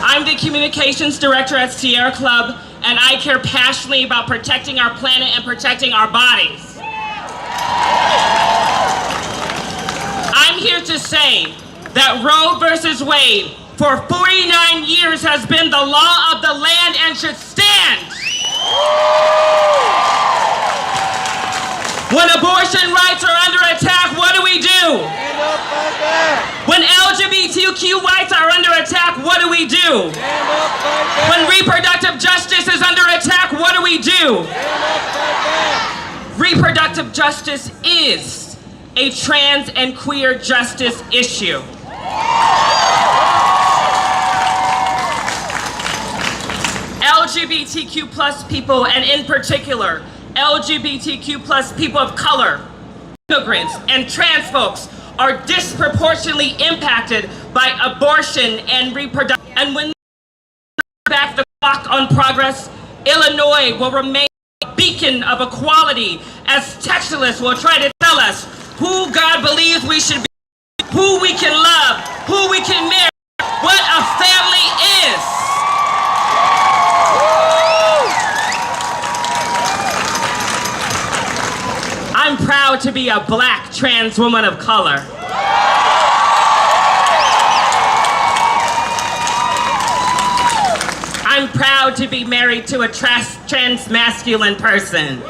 S12: I'm the communications director at Sierra Club, and I care passionately about protecting our planet and protecting our bodies. I'm here to say that Roe versus Wade for 49 years has been the law of the land and should stand. When abortion rights are under attack, what do we do? When LGBTQ rights are under attack, what do we do? When reproductive justice is under attack, what do we do? Reproductive justice is a trans and queer justice issue. LGBTQ plus people, and in particular, LGBTQ plus people of color, immigrants, and trans folks are disproportionately impacted by abortion and reproduction. And when we back the clock on progress, Illinois will remain a beacon of equality as textualists will try to tell us who God believes we should be, who we can love, who we can marry, what a family is. I'm proud to be a Black trans woman of color. I'm proud to be married to a trans masculine person.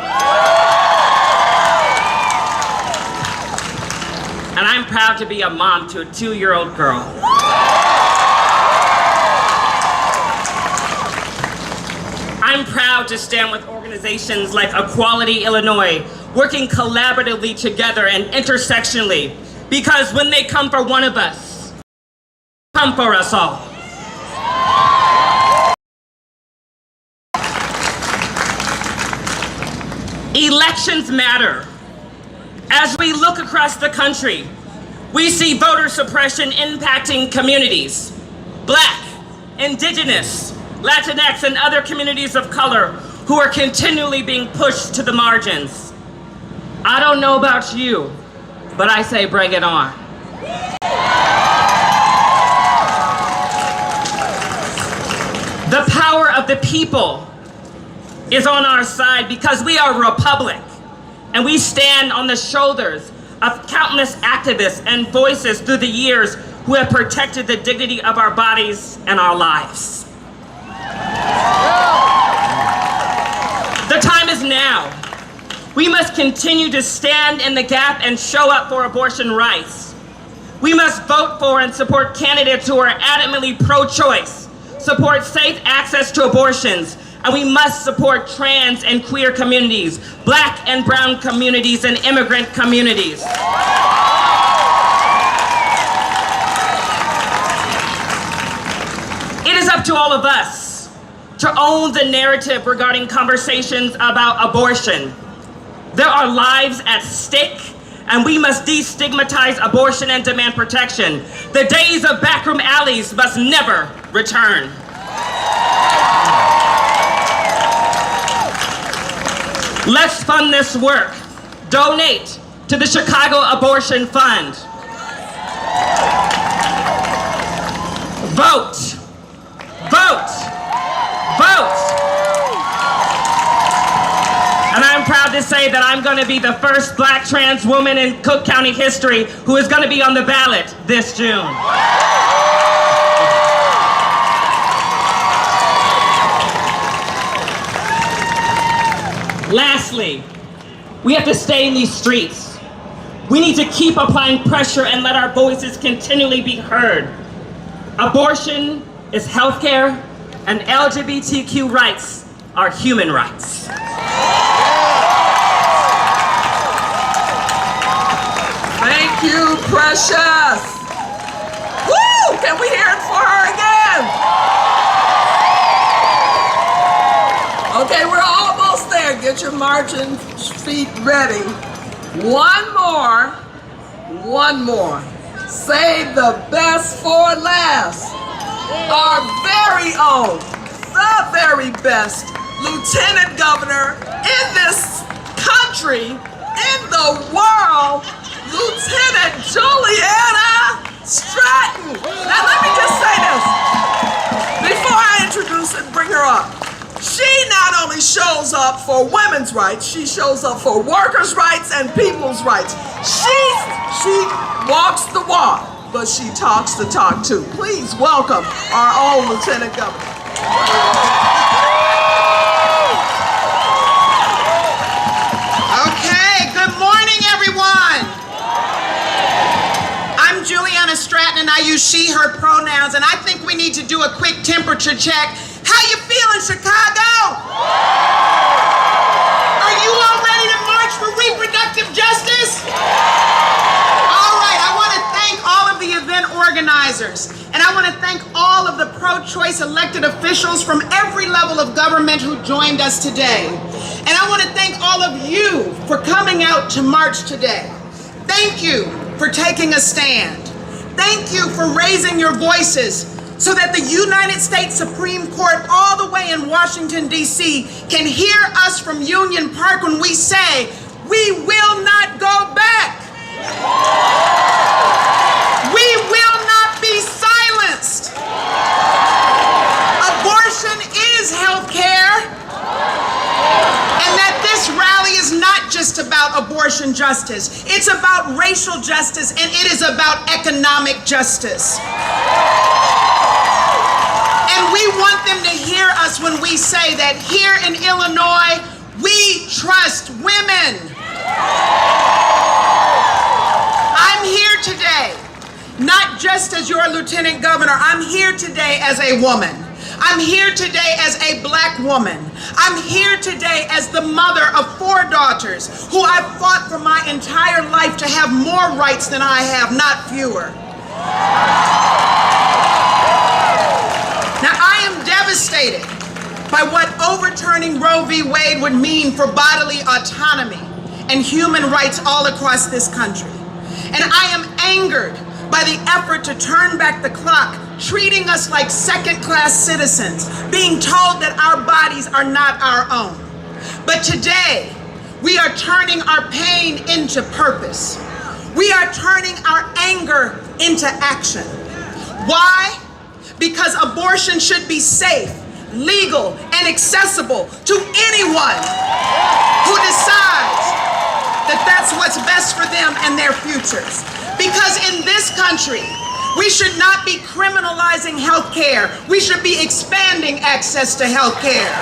S12: And I'm proud to be a mom to a 2-year-old girl. I'm proud to stand with organizations like Equality Illinois, working collaboratively together and intersectionally, because when they come for one of us, they come for us all. Elections matter. As we look across the country, we see voter suppression impacting communities. Black, Indigenous, Latinx, and other communities of color
S14: who are continually being pushed to the margins. I don't know about you, but I say bring it on. The power of the people is on our side because we are a republic and we stand on the shoulders of countless activists and voices through the years who have protected the dignity of our bodies and our lives. The time is now. We must continue to stand in the gap and show up for abortion rights. We must vote for and support candidates who are adamantly pro-choice, support safe access to abortions, and we must support trans and queer communities, Black and brown communities, and immigrant communities. It is up to all of us to own the narrative regarding conversations about abortion. There are lives at stake, and we must destigmatize abortion and demand protection. The days of backroom alleys must never return. Let's fund this work. Donate to the Chicago Abortion Fund. Vote. Vote. Vote. And I'm proud to say that I'm going to be the first Black trans woman in Cook County history who is going to be on the ballot this June. Lastly, we have to stay in these streets. We need to keep applying pressure and let our voices continually be heard. Abortion is healthcare, and LGBTQ rights are human rights.
S3: Thank you, Precious. Woo! Can we hear it for her again? Okay, we're almost there. Get your marching feet ready. One more. Save the best for last. Our very own, the very best Lieutenant Governor in this country, in the world, Lieutenant Juliana Stratton. Now let me just say this. Before I introduce and bring her up, she not only shows up for women's rights, she shows up for workers' rights and people's rights. She walks the walk, but she talks the talk too. Please welcome our own Lieutenant Governor.
S15: Okay, good morning, everyone. I'm Juliana Stratton, and I use she, her pronouns, and I think we need to do a quick temperature check. How you feeling, Chicago? Are you all ready to march for reproductive justice? All right, I want to thank all of the event organizers, and I want to thank all of the pro-choice elected officials from every level of government who joined us today. And I want to thank all of you for coming out to march today. Thank you for taking a stand. Thank you for raising your voices so that the United States Supreme Court all the way in Washington, D.C. can hear us from Union Park when we say, we will not go back. We will not be silenced. Abortion is health care. And that this rally is not just about abortion justice. It's about racial justice, and it is about economic justice. And we want them to hear us when we say that here in Illinois, we trust women. I'm here today, not just as your Lieutenant Governor. I'm here today as a woman. I'm here today as a Black woman. I'm here today as the mother of 4 daughters who I've fought for my entire life to have more rights than I have, not fewer. Now, I am devastated by what overturning Roe v. Wade would mean for bodily autonomy and human rights all across this country. And I am angered by the effort to turn back the clock treating us like second-class citizens, being told that our bodies are not our own. But today, we are turning our pain into purpose. We are turning our anger into action. Why? Because abortion should be safe, legal, and accessible to anyone who decides that that's what's best for them and their futures. Because in this country, we should not be criminalizing health care. We should be expanding access to health care.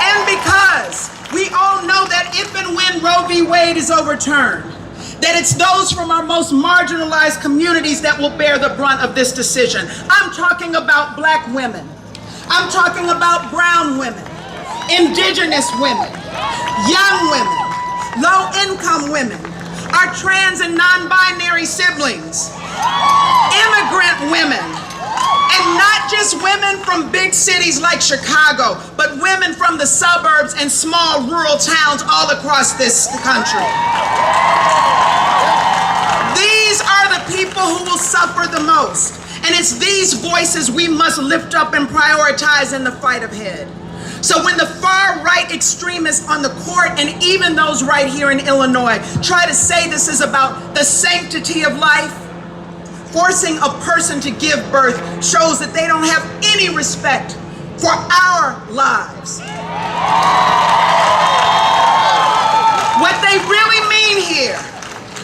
S15: And because we all know that if and when Roe v. Wade is overturned, that it's those from our most marginalized communities that will bear the brunt of this decision. I'm talking about Black women. I'm talking about brown women, indigenous women, young women, low-income women, our trans and non-binary siblings, immigrant women, and not just women from big cities like Chicago, but women from the suburbs and small rural towns all across this country. These are the people who will suffer the most, and it's these voices we must lift up and prioritize in the fight ahead. So when the far-right extremists on the court, and even those right here in Illinois, try to say this is about the sanctity of life, forcing a person to give birth shows that they don't have any respect for our lives. What they really mean here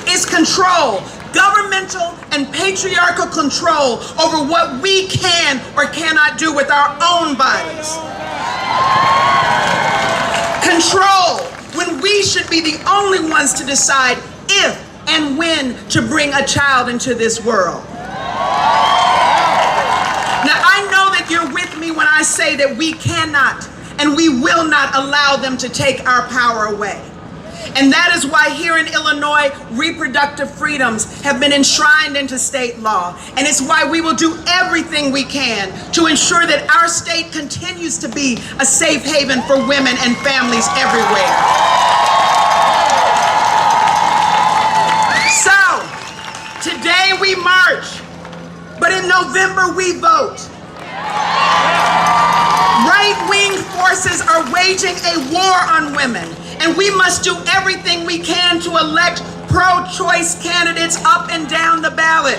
S15: is control, governmental and patriarchal control over what we can or cannot do with our own bodies. Control when we should be the only ones to decide if and when to bring a child into this world. Now, I know that you're with me when I say that we cannot and we will not allow them to take our power away. And that is why here in Illinois, reproductive freedoms have been enshrined into state law. And it's why we will do everything we can to ensure that our state continues to be a safe haven for women and families everywhere. So, today we march, but in November we vote. Right-wing forces are waging a war on women, and we must do everything we can to elect pro-choice candidates up and down the ballot.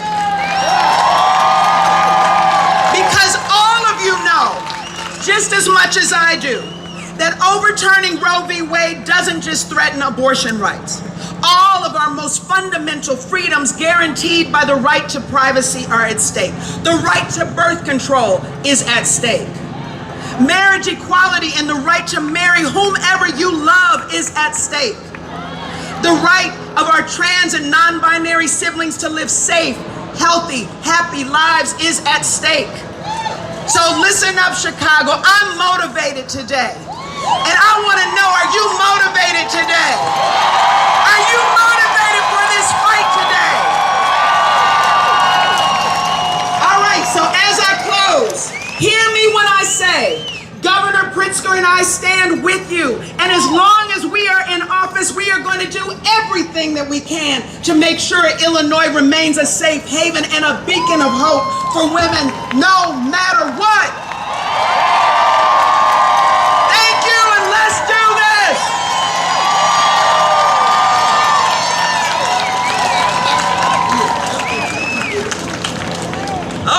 S15: Because all of you know, just as much as I do, that overturning Roe v. Wade doesn't just threaten abortion rights. All of our most fundamental freedoms guaranteed by the right to privacy are at stake. The right to birth control is at stake. Marriage equality and the right to marry whomever you love is at stake. The right of our trans and non-binary siblings to live safe, healthy, happy lives is at stake. So listen up, Chicago. I'm motivated today. And I want to know, are you motivated today? Are you motivated for this fight today? All right, so as I close, hear me when I say, Governor Pritzker and I stand with you. And as long as we are in office, we are going to do everything that we can to make sure Illinois remains a safe haven and a beacon of hope for women, no matter what. Thank you, and let's do this.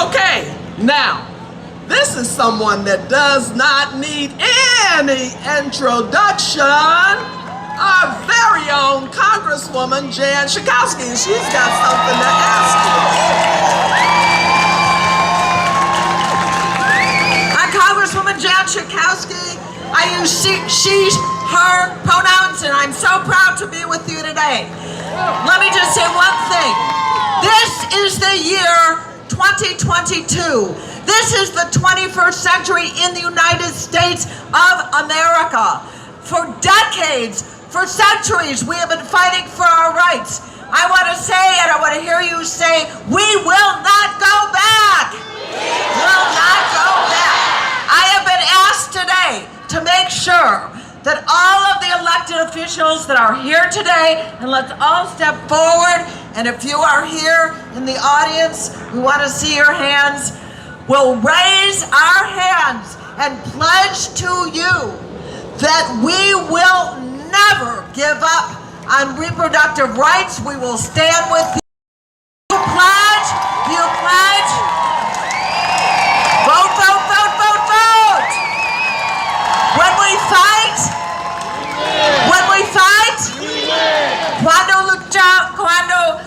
S3: Okay, now, this is someone that does not need any introduction. Our very own Congresswoman Jan Schakowsky, and she's got something to ask you. I'm Congresswoman Jan Schakowsky. I use she, her pronouns, and I'm so proud to be with you today. Let me just say one thing. This is the year 2022. This is the 21st century in the United States of America. For decades, for centuries, we have been fighting for our rights. I want to say, and I want to hear you say, we will not go back. We will not go back. I have been asked today to make sure that all of the elected officials that are here today, and let's all step forward. And if you are here in the audience, we want to see your hands. We'll raise our hands and pledge to you that we will never give up on reproductive rights. We will stand with you. You pledge? You pledge? Vote, vote, vote, vote, vote! When we fight, cuando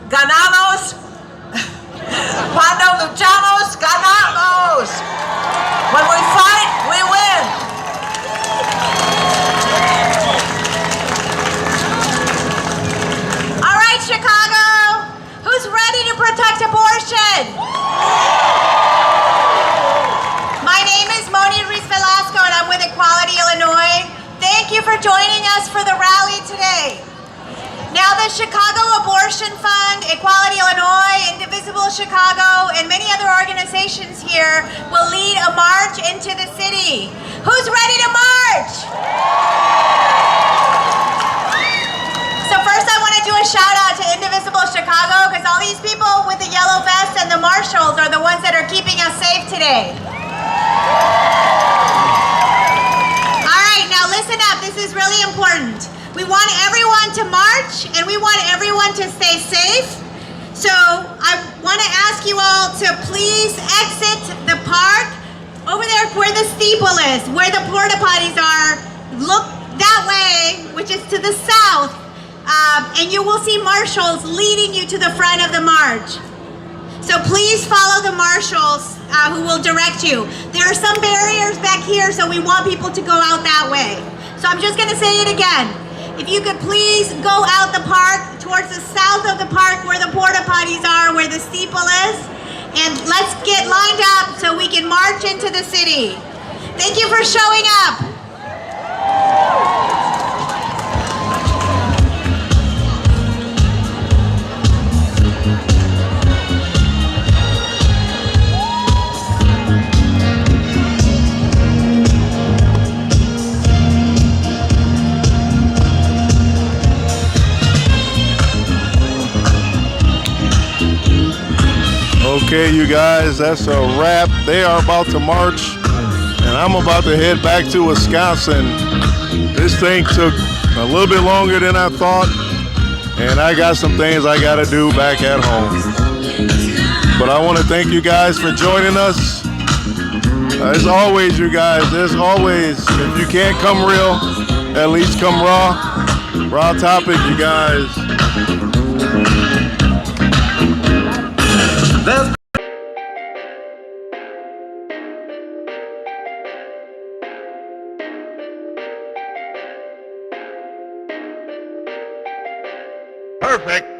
S3: ganamos, cuando luchamos, ganamos. When we fight, we win.
S8: All right, Chicago, who's ready to protect abortion? My name is Moni Ruiz Velasco, and I'm with Equality Illinois. Thank you for joining us for the rally today. Now, the Chicago Abortion Fund, Equality Illinois, Indivisible Chicago, and many other organizations here will lead a march into the city. Who's ready to march? So first I want to do a shout out to Indivisible Chicago, because all these people with the yellow vests and the marshals are the ones that are keeping us safe today. All right, now listen up, this is really important. We want everyone to march, and we want everyone to stay safe. So I want to ask you all to please exit the park over there where the steeple is, where the porta potties are. Look that way, which is to the south, and you will see marshals leading you to the front of the march. So please follow the marshals who will direct you. There are some barriers back here, so we want people to go out that way. So I'm just going to say it again. If you could please go out the park towards the south of the park where the porta potties are, where the steeple is, and let's get lined up so we can march into the city. Thank you for showing up.
S16: Okay, you guys, that's a wrap. They are about to march, and I'm about to head back to Wisconsin. This thing took a little bit longer than I thought, and I got some things I got to do back at home. But I want to thank you guys for joining us. As always, you guys, as always, if you can't come real, at least come raw. Raw topic, you guys.
S17: Perfect.